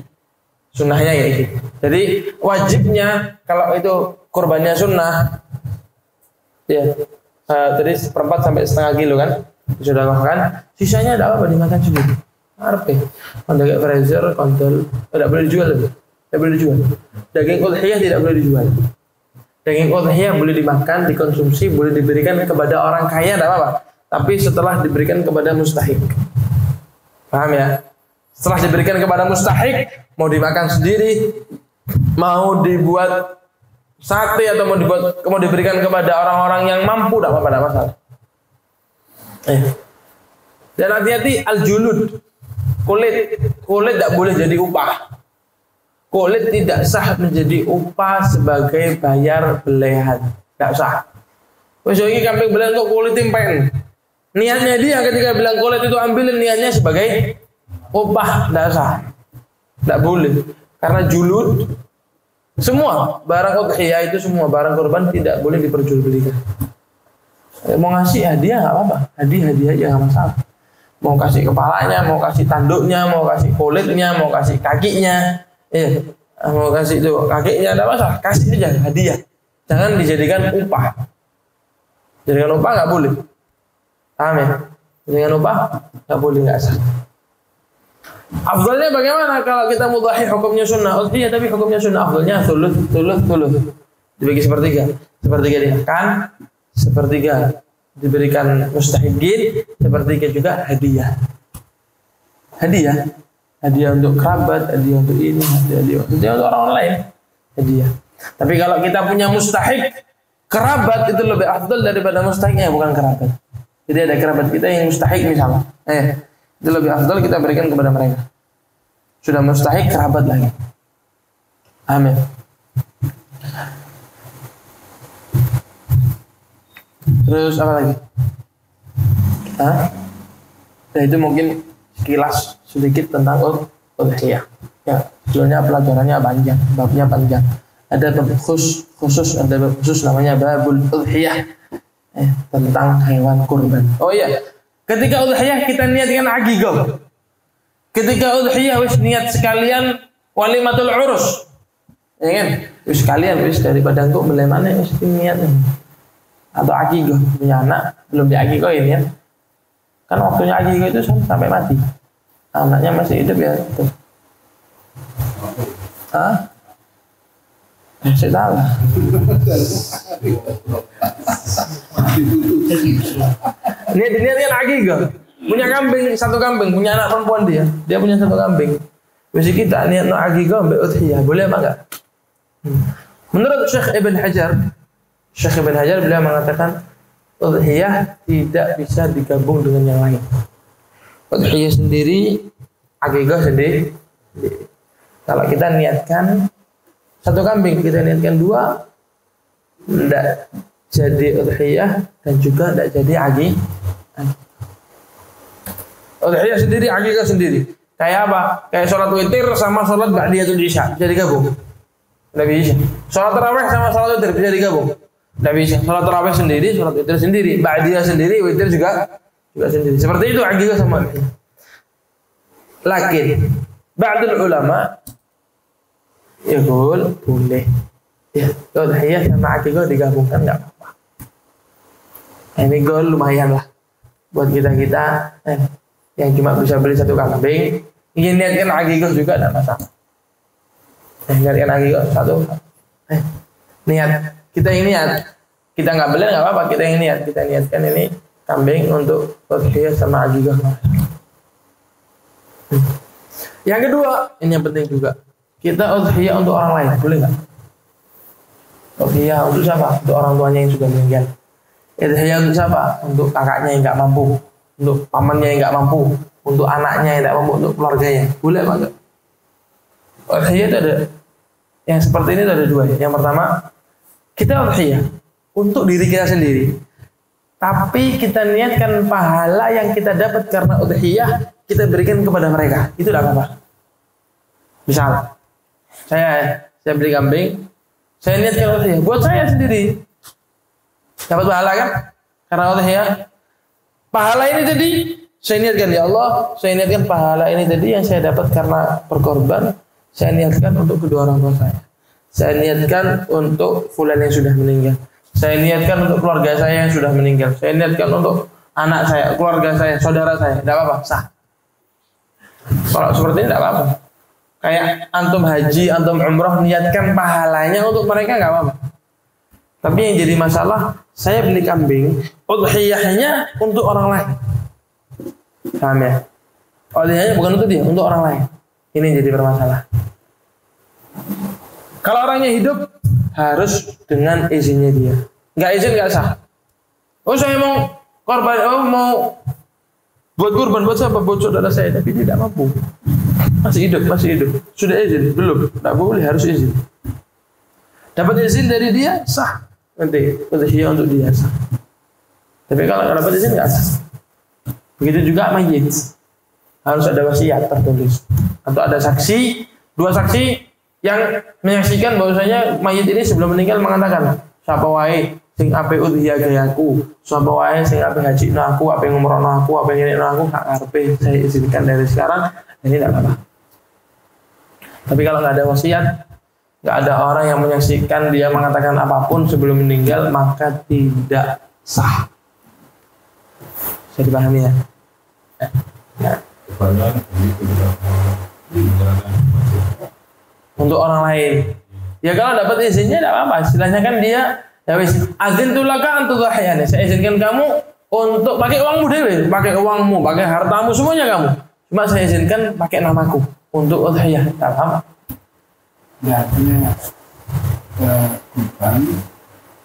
Sunnahnya ya gitu. Jadi wajibnya kalau itu kurbannya sunnah, ya. Tadi 1/4 sampai setengah kilo kan sudah makan, sisanya ada apa dimakan sendiri. Arpe, kalau kayak freezer, kontol, tidak boleh dijual lagi, tidak boleh dijual. Daging udhiyah tidak boleh dijual. Daging udhiyah boleh dimakan, dikonsumsi, boleh diberikan kepada orang kaya, tidak apa-apa. Tapi setelah diberikan kepada mustahik, paham ya? Setelah diberikan kepada mustahik, mau dimakan sendiri, mau dibuat sate atau mau diberikan kepada orang-orang yang mampu, tidak apa-apa, tidak masalah. Dan hati-hati al-julud, kulit tidak boleh jadi upah. Kulit tidak sah menjadi upah sebagai bayar belehan, tidak sah. Wes iki kambing belehan kok kulit timpen. Niatnya dia ketika bilang kulit itu ambilin, niatnya sebagai upah, tidak sah, tidak boleh. Karena julud, semua barang udhiyah itu, semua barang kurban tidak boleh diperjualbelikan. Mau ngasih hadiah nggak apa-apa, hadiah aja nggak masalah. Mau kasih kepalanya, mau kasih tanduknya, mau kasih kulitnya, mau kasih kakinya, mau kasih itu kakinya, nggak masalah, kasih aja hadiah. Jangan dijadikan upah. Jadikan upah nggak boleh. Paham ya? Jadikan upah nggak boleh, nggak sah. Afdalnya bagaimana kalau kita mudhahhi hukumnya sunnah? Udhiyah tapi hukumnya sunnah. Afdalnya thuluth. Dibagi sepertiga dimakan, sepertiga diberikan mustahiqin, sepertiga juga hadiah. Hadiah untuk kerabat, hadiah untuk ini, hadiah untuk orang lain. Hadiah. Tapi kalau kita punya mustahiq, kerabat itu lebih afdal daripada mustahiqnya bukan kerabat. Jadi ada kerabat kita yang mustahiq misalnya. Itu lebih afdal kita berikan kepada mereka. Sudah mustahik kerabat lagi. Amin. Terus apa lagi? Dan itu mungkin sekilas sedikit tentang udhiyah. Ya, sebenarnya pelajarannya panjang, babnya panjang. Ada bab khusus namanya babul udhiyah. Tentang hewan kurban. Oh iya. Ketika udhiyah kita niatkan aqiqah. Ketika udhiyah wis niat sekalian walimatul urus. Ya kan? Wis sekalian wis daripada engko beli mana wis niat. Atau aqiqah punya anak belum diaqiqahin ya. Kan waktunya aqiqah itu sampai mati. Anaknya masih hidup ya itu. Saya salah. Niat aqiqah. Punya kambing, satu kambing, punya anak perempuan dia punya satu kambing. Wis kita niat aqiqah mbek udhiyah, boleh apa enggak? Menurut Syekh Ibn Hajar beliau mengatakan udhiyah tidak bisa digabung dengan yang lain. Udhiyah sendiri, aqiqah sendiri. Kalau kita niatkan satu kambing, kita niatkan 2, tidak jadi udhiyah dan juga tidak jadi aqiqah. Udhiyah sendiri, aqiqah sendiri. Kayak apa? Kayak sholat witir sama sholat ba'diyatul isya bisa digabung. Tidak bisa. Sholat tarawih sama sholat witir bisa digabung. Tidak bisa. Sholat tarawih sendiri, sholat witir sendiri, ba'diyah sendiri, witir juga sendiri. Seperti itu aqiqah sama udhiyah. Lakin ba'dul ulama yaqul boleh. Ya, udhiyah sama aqiqah digabungkan enggak apa-apa. Ini goal lumayan lah buat kita yang cuma bisa beli satu kambing, ingin niatkan aqiqah juga tidak masalah. Niatkan aqiqah satu, niat kita kita nggak beli nggak apa-apa, kita niatkan ini kambing untuk udhiyah sama aqiqah. Yang kedua, ini yang penting juga. Kita udhiyah untuk orang lain, boleh nggak? Udhiyah untuk siapa? Untuk orang tuanya yang sudah meninggal. Udhiyah untuk siapa? Untuk kakaknya yang nggak mampu, untuk pamannya yang nggak mampu, untuk anaknya yang nggak mampu, untuk keluarganya. Boleh apa enggak? Udhiyah itu ada yang seperti ini ada dua. Yang pertama, kita udhiyah untuk diri kita sendiri. Tapi kita niatkan pahala yang kita dapat karena udhiyah kita berikan kepada mereka. Itu tidak apa-apa. Misal, saya beli kambing, saya niatkan udhiyah buat saya sendiri. Dapat pahala kan? Karena udhiyah. Pahala ini tadi saya niatkan, ya Allah, saya niatkan pahala ini tadi yang saya dapat karena berkorban, saya niatkan untuk kedua orang tua saya. Saya niatkan untuk fulan yang sudah meninggal. Saya niatkan untuk keluarga saya yang sudah meninggal. Saya niatkan untuk anak saya, keluarga saya, saudara saya. Tidak apa-apa, sah. Kalau seperti ini tidak apa-apa. Kayak antum haji, antum umroh, niatkan pahalanya untuk mereka nggak apa-apa. Tapi yang jadi masalah, saya beli kambing, udhiyahnya untuk orang lain. Paham ya? Udhiyahnya bukan untuk dia, untuk orang lain. Ini yang jadi bermasalah. Kalau orangnya hidup, harus dengan izinnya dia. Nggak izin nggak sah. Oh saya mau korban, mau buat kurban buat siapa? Buat saudara saya, tapi tidak mampu. Masih hidup. Sudah izin? Belum. Tidak boleh, harus izin. Dapat izin dari dia, sah. Nanti udhiyah untuk dia sah. Tapi kalau nggak dapat izin nggak sah. Begitu juga mayit. Harus ada wasiat tertulis. Atau ada saksi, dua saksi yang menyaksikan bahwasanya mayit ini sebelum meninggal mengatakan, sapa wae sing ape udhiyah gayaku, sapa wae sing ape hajino aku, ape ngumrono aku, ape ngene aku, gak karepe saya izinkan dari sekarang. Ini tidak apa-apa. Tapi kalau nggak ada wasiat, nggak ada orang yang menyaksikan dia mengatakan apapun sebelum meninggal, maka tidak sah. Bisa dipahami ya? Untuk orang lain. Ya kalau dapat izinnya tidak apa-apa. Istilahnya kan dia, ya wis, azin tulaka antudhahiyani. Saya izinkan kamu untuk pakai uangmu dewe, pakai uangmu, pakai hartamu semuanya kamu. Cuma saya izinkan pakai namaku untuk udhiyah. Tidak apa-apa. Ya, artinya kurban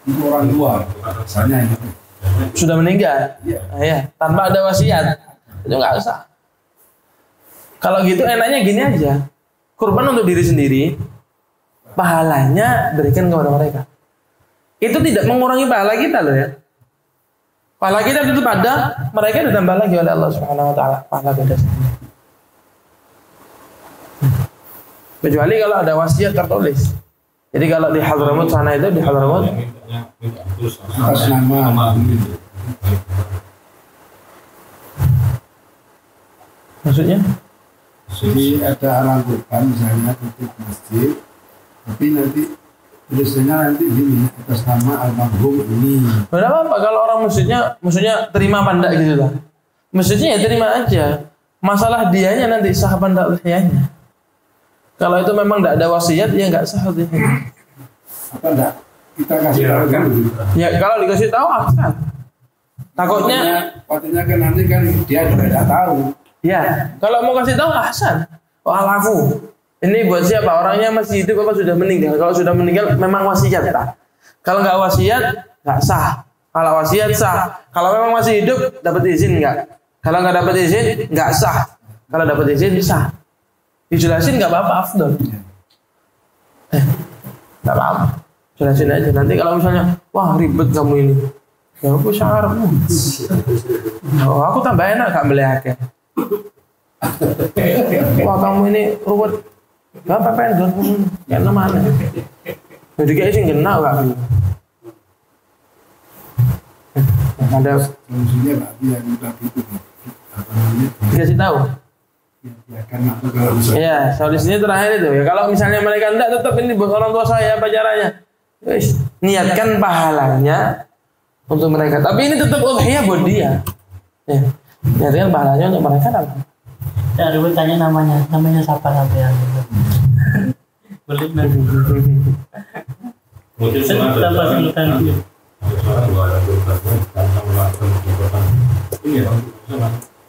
untuk orang luar, misalnya gitu. Sudah meninggal. Ya, tanpa ada wasiat. Itu nggak usah. Kalau gitu enaknya gini aja. Kurban untuk diri sendiri, pahalanya berikan kepada mereka. Itu tidak mengurangi pahala kita loh ya. Pahala kita tetap ada, mereka ditambah lagi oleh Allah Subhanahu wa taala pahala kita sendiri. Kecuali kalau ada wasiat tertulis. Jadi kalau di Hadramut sana itu di Hadramut atas nama. Maksudnya? Jadi ada orang kurban misalnya tutup masjid, tapi nanti tulisannya nanti gini atas nama almarhum ini. Tidak apa-apa kalau orang maksudnya terima apa enggak gitu lah. Maksudnya ya terima aja. Masalah dianya nanti sah apa enggak udhiyahnya. Kalau itu memang tidak ada wasiat ya enggak sah udhiyahnya. Apa enggak? Kita kasih tahu kan? Ya kalau dikasih tahu kan. Takutnya kan nanti kan dia juga tidak tahu. Ya, kalau mau kasih tahu ahsan. Walafu. Ini buat siapa? Orangnya masih hidup apa sudah meninggal? Kalau sudah meninggal memang wasiat tak? Kalau nggak wasiat nggak sah. Kalau wasiat sah. Kalau memang masih hidup dapat izin nggak? Kalau nggak dapat izin nggak sah. Kalau dapat izin sah. Dijelasin nggak apa-apa, afdol. Nggak apa-apa. Jelasin aja. Nanti kalau misalnya, wah ribet kamu ini. Ya aku syarapmu. Oh, aku tambah enak gak beli akeh. Wah kamu ini ruwet. Gak apa-apa karena mana? Jadi kayak sih genah gak? Ada solusinya Pak yang udah gitu. Apa namanya? Dikasih tahu. Ya karena kalau Ya solusinya terakhir itu ya. Kalau misalnya mereka enggak tetap ini buat orang tua saya apa caranya? Wis, niatkan pahalanya untuk mereka. Tapi ini tetap udhiyah buat dia. Ya. Niatkan pahalanya untuk mereka apa? Ya, Ribut tanya namanya siapa sampean? Boleh nanti. Tanpa sebutan. Ini ya,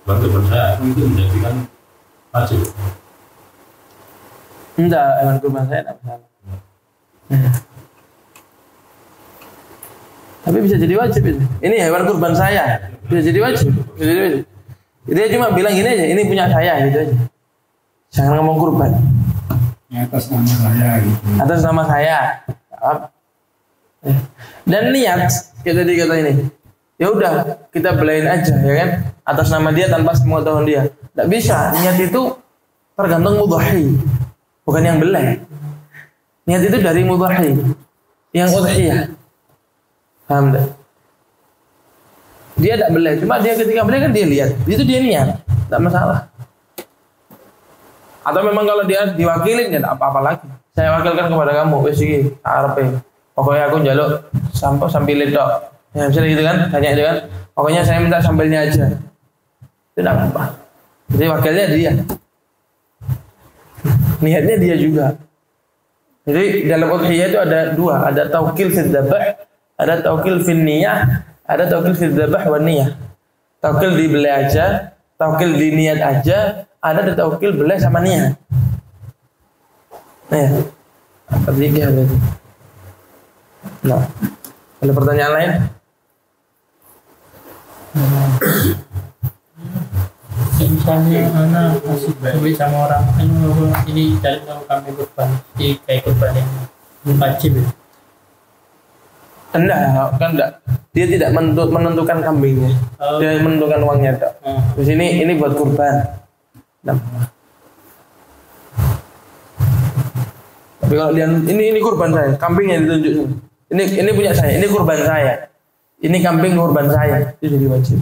bantu bersama itu menjadikan Wajib. Enggak, hewan kurban saya enggak masalah. Tapi bisa jadi wajib itu. Ini hewan kurban saya. Bisa jadi wajib. Bisa jadi wajib. Dia cuma bilang gini aja, ini punya saya gitu aja. Jangan ngomong kurban. Atas nama saya gitu. Atas nama saya. Dan niat kita tadi kata ini. Ya udah, kita belain aja ya kan. Atas nama dia tanpa sepengetahuan dia. Tidak bisa. Niat itu tergantung mudhahi. Bukan yang belai. Niat itu dari mudhahi. Yang udhiyah. Paham tak? Dia tidak belai. Cuma dia ketika belai kan dia lihat. Itu dia niat. Tidak masalah. Atau memang kalau dia diwakilin ya tidak apa-apa lagi. Saya wakilkan kepada kamu. Wes iki arepe. Pokoknya aku njaluk sambil ledok. Ya misalnya gitu kan, tanya itu kan. Pokoknya saya minta sambalnya aja. Itu tidak apa-apa. Jadi wakilnya dia. Niatnya dia juga. Jadi dalam udhiyah itu ada dua, ada taukil fil dzabah, ada taukil fil niyah, ada taukil fil dzabah wa niyah. Taukil di belai aja, taukil di niat aja, ada taukil belai sama niat. Nah, apa tiga itu? Nah, ada pertanyaan lain? Misalnya anak masih duit sama orang ini dari kami kurban di kayak kurban yang wajib ya? Enggak, kan enggak. Dia tidak menentukan kambingnya. Dia menentukan uangnya tak. Di sini ini buat kurban. Nah. Tapi kalau dia ini kurban saya, kambingnya ditunjuk. Ini punya saya, ini kurban saya. Ini kambing kurban saya, itu jadi wajib.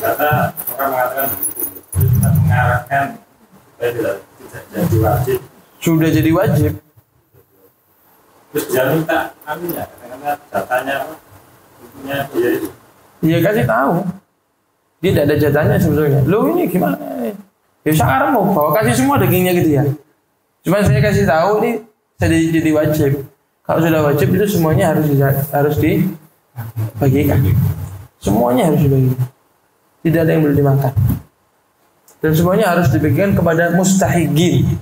Kata orang mengatakan begitu, mengarahkan tidak jadi wajib. Sudah jadi wajib. Terus dia minta kami ya, karena datanya punya dia itu. Dia kasih tahu. Dia tidak ada jatahnya sebetulnya. Lo ini gimana? Ya sekarang mau bawa kasih semua dagingnya ke dia. Cuma saya kasih tahu nih, saya jadi wajib. Kalau sudah wajib itu semuanya harus dibagikan. Semuanya harus dibagikan. Tidak ada yang boleh dimakan. Dan semuanya harus dibagikan kepada mustahigin.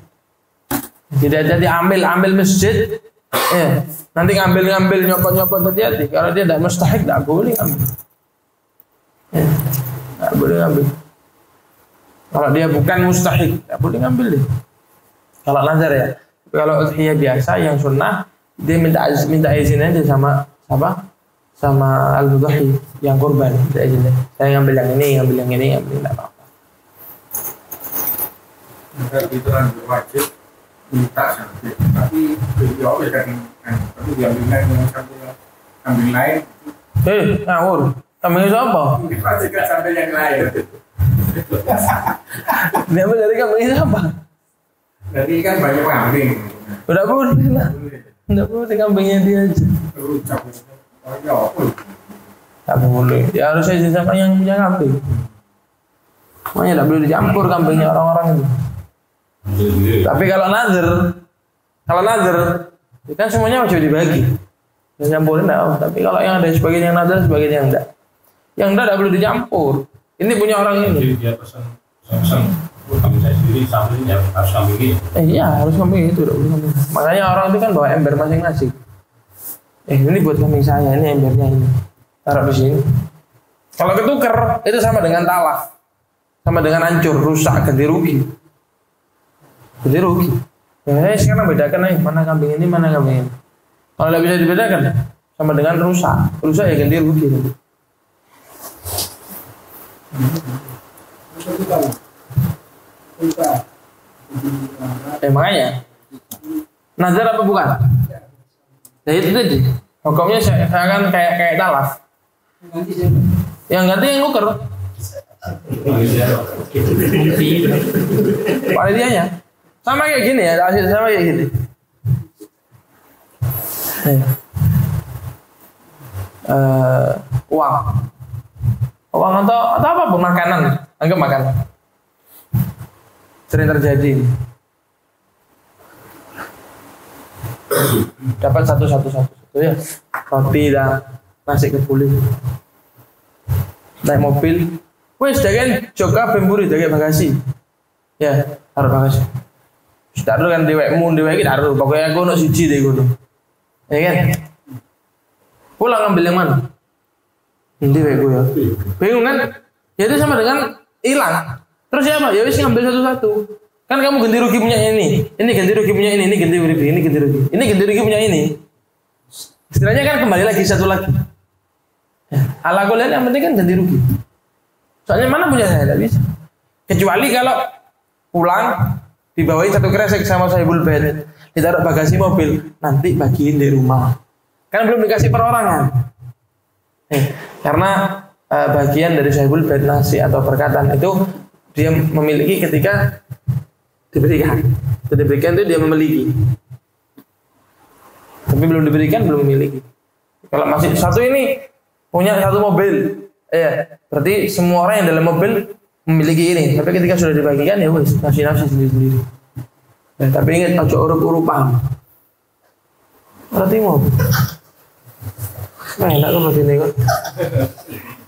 Tidak jadi ambil masjid. Ya, nanti ngambil nyopot hati-hati. Kalau dia tidak mustahik, tidak boleh ambil. Ya, tidak boleh ambil. Kalau dia bukan mustahik, tidak boleh ngambil deh. Kalau nazar ya. Kalau udhiyah biasa yang sunnah, dia minta izin aja sama al-mudhahi yang kurban. Saya ngambil yang ini, ngambil tidak apa-apa. Enggak gitu kan wajib minta sampai, tapi beliau kan tapi dia bilang dengan kambing lain. Ngawur. Kambing siapa? Pasti kan sampai yang lain. Dia dari kambing siapa? Jadi kan banyak kambing. Udah boleh lah. Tidak boleh kambingnya dia aja. Tak boleh. Ya harus izin sama yang punya kambing. Makanya tidak boleh dicampur kambingnya orang-orang itu. Tapi kalau nazar, kan semuanya wajib dibagi. Yang campurin tidak. Tapi kalau yang ada sebagian yang nazar, sebagian yang tidak. Yang tidak boleh dicampur. Ini punya orang ini. Jadi dia pesan kambing saya sendiri, sambelnya harus kambing ini. Iya harus kambing itu. Makanya orang itu kan bawa ember masing-masing. Ini buat kambing saya, ini embernya ini. Taruh di sini. Kalau ketuker itu sama dengan talaf, sama dengan hancur, rusak, ganti rugi. Ya, sekarang bedakan aja mana kambing ini, mana kambing ini. Kalau tidak bisa dibedakan, sama dengan rusak ya ganti rugi. Makanya nazar apa bukan? Ya itu tadi. Hukumnya saya kan kayak talaf. Yang ganti yang nuker. Panitianya sama kayak gini ya, sama kayak gini. Uang atau apa pun makanan, anggap makanan. Sering terjadi. Dapat satu ya, roti dan nasi kebuli. Naik mobil, Wes dagen joka bemburi dagen bagasi. Ya, taruh bagasi. Taruh kan dewekmu dewek iki taruh. Pokoknya aku ono siji deh ngono. Ya kan? Pulang ambil yang mana? Dewekku ya. Bingung kan? Ya itu sama dengan hilang. Terus siapa? Ya wis ngambil satu-satu. Kan kamu ganti rugi punya ini ganti rugi punya ini ganti rugi, ini ganti rugi. Ini ganti rugi punya ini. Istilahnya kan kembali lagi satu lagi. Ya, ala kuliah yang penting kan ganti rugi. Soalnya mana punya saya tidak bisa. Kecuali kalau pulang dibawain satu kresek sama sahibul bait, ditaruh bagasi mobil, nanti bagiin di rumah. Kan belum dikasih perorangan. Karena bagian dari sahibul bait nasi atau perkataan itu dia memiliki ketika diberikan. Diberikan itu dia memiliki. Tapi belum diberikan belum memiliki. Kalau masih satu ini punya satu mobil. Berarti semua orang yang dalam mobil memiliki ini. Tapi ketika sudah dibagikan ya wes nasi-nasi sendiri-sendiri. Tapi ingat ojo urup-urupan. Berarti mau. Nah, enak kan begini kan.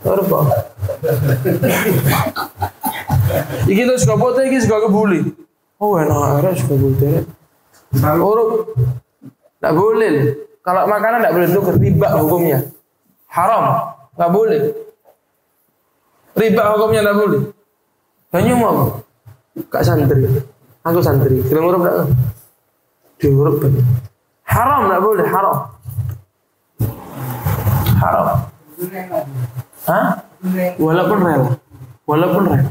Urup kok. Iki tuh suka foto, iki suka kebuli. Oh enak, ada suka kebuli. Urup. Tidak boleh. Kalau makanan tidak boleh itu riba hukumnya. Haram. Tidak boleh. Riba hukumnya tidak boleh. Banyak mau. Kak santri. Aku santri. Kira ngurup tidak? Diurup. Haram tidak boleh. Haram. Haram. Hah? Walaupun rela.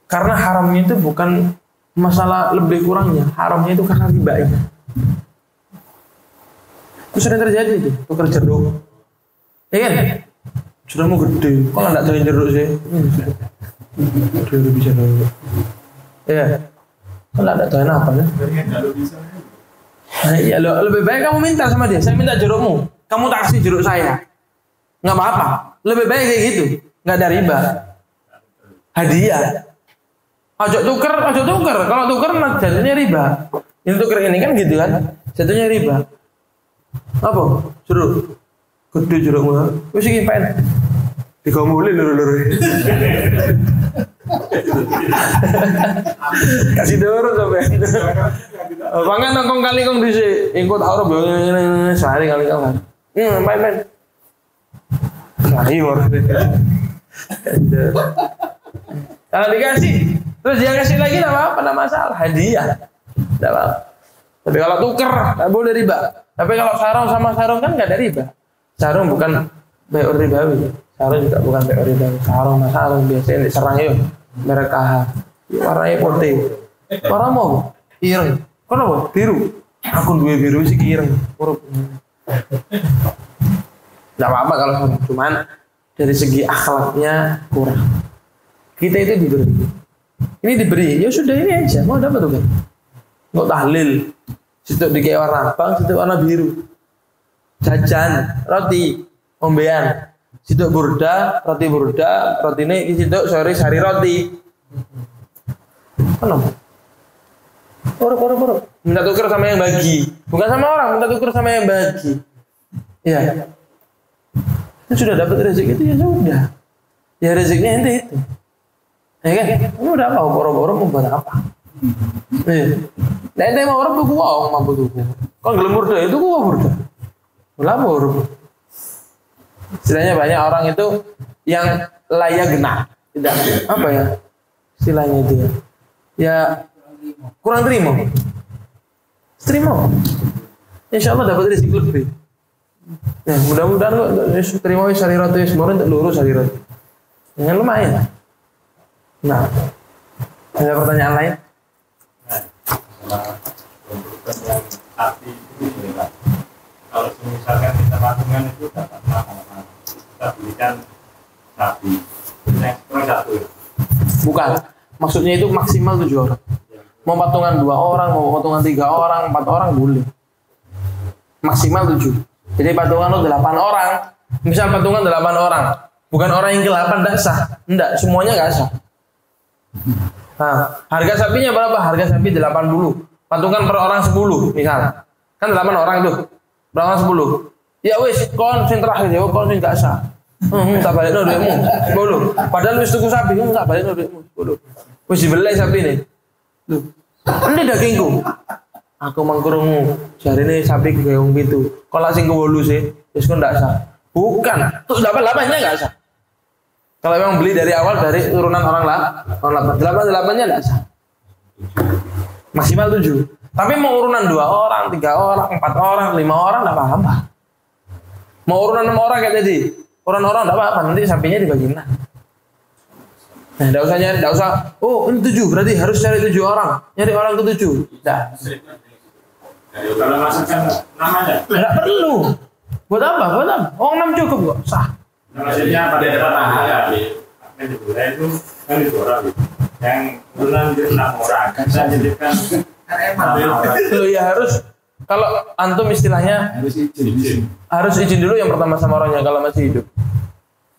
Karena haramnya itu bukan masalah lebih kurangnya. Haramnya itu karena riba ini. Itu sering terjadi itu. Tukar jeruk. Ya kan? Sudah mau gede. Kok nggak tahu jeruk sih? Sudah bisa dulu. Ya. Kok nggak tahu apa ya? Ya lebih baik kamu minta sama dia. Saya minta jerukmu. Kamu tak kasih jeruk saya. Nggak apa-apa. Lebih baik kayak gitu. Nggak ada riba. Hadiah. Ojo tuker. Kalau tuker jatuhnya riba. Ini tuker ini kan gitu kan. Jatuhnya riba. Apa? Jeruk. Gede jerukmu. Wis iki pen. Digombolin lho. Kasih doro sampe. Pangan nongkong kali kong dhisik. Engko tak ora sehari kali kan. Main. Ayo. Kalau dikasih, terus dia kasih lagi enggak apa-apa, enggak masalah, hadiah. Enggak apa-apa. Tapi kalau tuker, enggak boleh riba. Tapi kalau sarung sama sarung kan enggak ada riba. Sarung bukan bai'ur ribawi. Sarung juga bukan bai'ur ribawi. Sarung sama sarung biasanya diserang yuk. Merek KH. Warnanya putih. Orang mau ireng. Kenapa? Biru. Aku duwe biru sih ireng. Urup. Enggak apa-apa kalau sama. Cuman dari segi akhlaknya kurang. Kita itu diberi. Ini diberi. Ya sudah ini aja. Mau dapat tuh kan? Enggak tahlil. Situ dikei warna abang, situ warna biru. Jajan, roti, ombean. Situ burda, roti ini situ sari roti. Kenapa? Urup. Minta tuker sama yang bagi. Bukan sama orang, minta tuker sama yang bagi. Iya. Itu sudah dapat rezeki itu ya sudah. Ya rezekinya ente itu. Ya kan? Kamu udah apa? Boro-boro mau buat apa? Nah, ente mau orang tuh gua mampu tuh. Kalau gelem burda itu gua burda. Melabur. Istilahnya banyak orang itu yang layak gena. Tidak apa ya? Istilahnya itu ya. Ya kurang terima. Insya Allah dapat rezeki lebih. Ya, mudah-mudahan kok terima sari roti semua untuk lurus sari roti. Ya lumayan. Nah, ada pertanyaan lain? Sapi itu boleh. Kalau misalkan kita patungan itu dapat mahal. Kita belikan sapi. Yang satu. Bukan. Maksudnya itu maksimal 7 orang. Mau patungan 2 orang, mau patungan 3 orang, 4 orang boleh. Maksimal 7. Jadi patungan lo 8 orang. Misal patungan 8 orang. Bukan orang yang ke-8 enggak sah. Enggak, semuanya enggak sah. Nah, harga sapinya berapa? Harga sapi 80. Patungan per orang 10 misal. Kan 8 orang tuh. Per orang 10. Ya wis, kon sing terakhir ya kon sing enggak sah. Tak balik duitmu. Bodoh. Padahal wis tuku sapi, tak balik duitmu. Bodoh. Wis dibeli sapi ini. Loh. Ini dagingku. Aku mangkurungu. Jarine sapi gawe wong 7. Kalau sing ke 8 sih, wis kok ndak sah. Bukan. Tuh 8-8-nya enggak sah. Kalau memang beli dari awal dari turunan orang 8-8-nya enggak sah. Maksimal 7. Tapi mau urunan 2 orang, 3 orang, 4 orang, 5 orang enggak apa-apa. Mau urunan 6 orang kayak tadi. Urunan orang enggak apa-apa, nanti sapinya dibagi 6. Nah, enggak usah nyari, enggak usah. Oh, ini 7, berarti harus cari 7 orang. Nyari orang ke-7. Enggak. Kalau masakan namanya. Enggak perlu. Buat apa? Buat apa? Oh, 6 cukup kok. Sah. Maksudnya pada mahal ya. Kan di bulan itu kan itu orang yang bulan itu 6 orang. Kan saya jadikan Loh ya harus. Kalau antum istilahnya harus izin dulu yang pertama sama orangnya kalau masih hidup.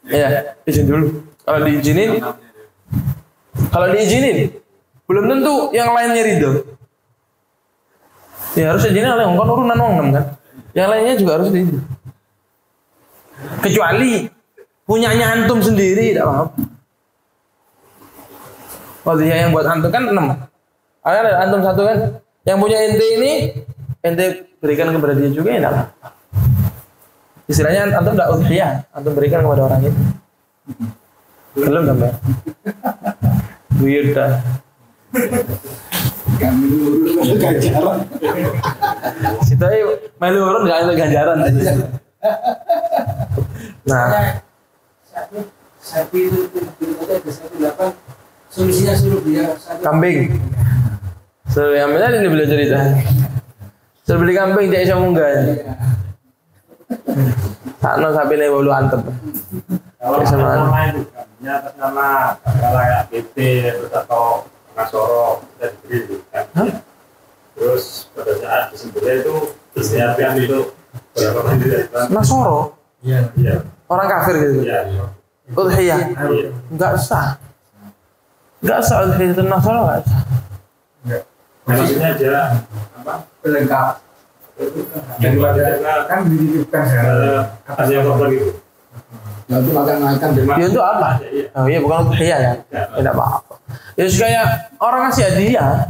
Iya, izin dulu. Kalau diizinin, belum tentu yang lainnya ridho. Ya harus izinin oleh orang urunan wong 6 kan. Yang lainnya juga harus ridho. Kecuali punyanya antum sendiri tidak apa-apa. Wadhiyah yang buat antum kan 6. Ada antum 1 kan. Yang punya ente ini ente berikan kepada dia juga ya enggak apa-apa. Istilahnya antum enggak udhiyah, antum berikan kepada orang itu. Belum sampai. Buyut dah. Kami urus ganjaran. Situ melu urun enggak ada ganjaran. Nah, sapi itu ada 18 solusinya suruh dia kambing. So, yang benar ini beliau cerita. Suruh beli kambing dia bisa munggah. Sakno sapi ini bolu antep. kalau nama itu kambingnya atas nama kayak PT atau Nasoro kita diberi kan. Terus pada saat disembelih itu persiapan itu berapa menit ya? Nasoro. Iya. Orang kafir gitu. Iya. Udhiyah. Enggak sah. Enggak sah udhiyah itu Nasoro enggak sah. Maksudnya dia apa? Pelengkap. Daripada Kan dititipkan ada yang korban gitu. Nanti makan Dia itu apa? Oh iya bukan udhiyah ya. Tidak apa-apa. Ya kayak orang ngasih hadiah.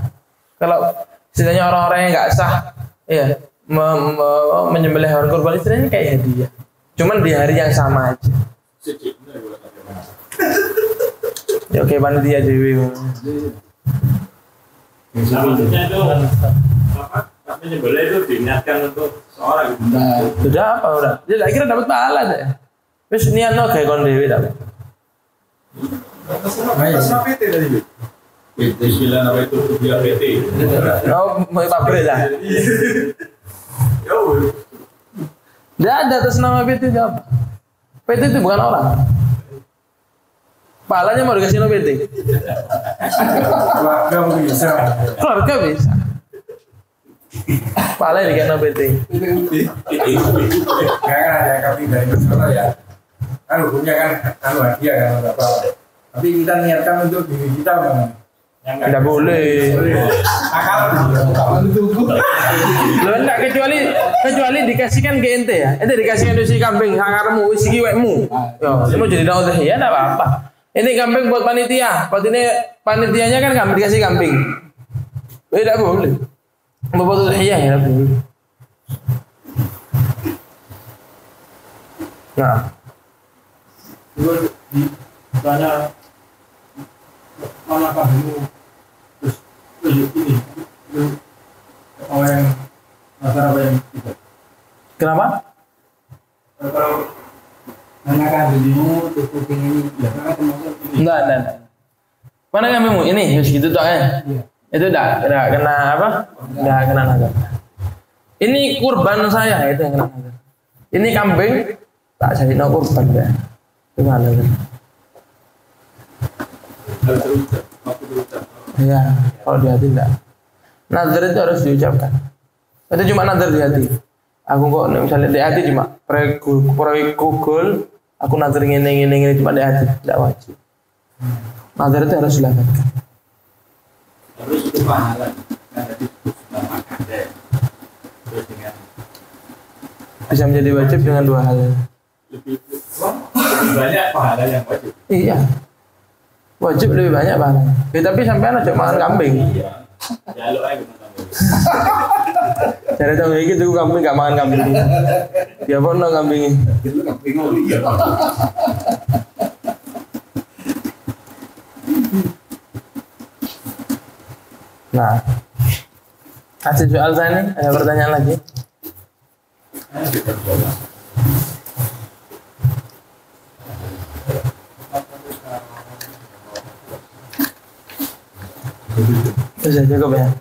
Kalau istilahnya orang-orang yang enggak sah, iya, menyembelih hewan kurban istilahnya kayak hadiah. Cuman di hari yang sama aja. Ya oke panitia dewi. Maksudnya itu apa? Tapi nyembelih itu diniatkan untuk seorang gitu. Sudah apa udah? Dia tak kira dapat pahala deh. Wis niatno gawe kon dewi dapat. PT tadi. PT sila apa itu dia PT. Oh, mau pabrik lah. Tidak ada atas nama PT itu apa? PT itu bukan orang. Pahalanya mau dikasih nama PT. Keluarga bisa. Keluarga bisa. Pahalanya dikasih nama PT. Kayak ada kami dari Nusantara ya. Kan hukumnya kan hadiah kan apa. Tapi kita niatkan untuk diri kita bang. Tidak boleh. Lo enggak kecuali dikasihkan ke ente ya. Ente dikasihkan isi kambing sakarmu, isi kiwekmu. Yo, mau jadi daun teh ya enggak apa-apa. Ini kambing buat panitia. Buat ini panitianya kan kambing dikasih kambing. Tidak boleh. Buat udhiyah ya boleh. Nah, Banyak mana kamu terus ini orang yang apa yang itu kenapa? kalau menanyakan dirimu terus ini ya kan termasuk ini Enggak. Mana kambingmu? Ini segitu toh ya. Itu enggak kena apa? Enggak kena nazar. Ini kurban saya itu yang kena nazar. Ini kambing tak jadi kurban ya. Gimana kan? Ya, kalau di hati enggak. Nazar itu harus diucapkan. Itu cuma nazar di hati. Aku kok misalnya di hati cuma pre-Google, aku nazar ngene cuma di hati, tidak wajib. Nazar itu harus dilakukan. Harus itu pahala. Karena disebut makan deh. Terus dengan Bisa menjadi wajib dengan 2 hal. lebih banyak pahala yang wajib. Iya. Wajib lebih banyak pahalanya. Ya, tapi sampean aja makan kambing. Iya. Jaluk aja makan kambing. Cari tahu iki tuku kambing gak makan kambing. Ya pono kambing. Itu kambing oli ya. Nah, kasih soal saya nih, ada pertanyaan lagi? Bisa cukup ya?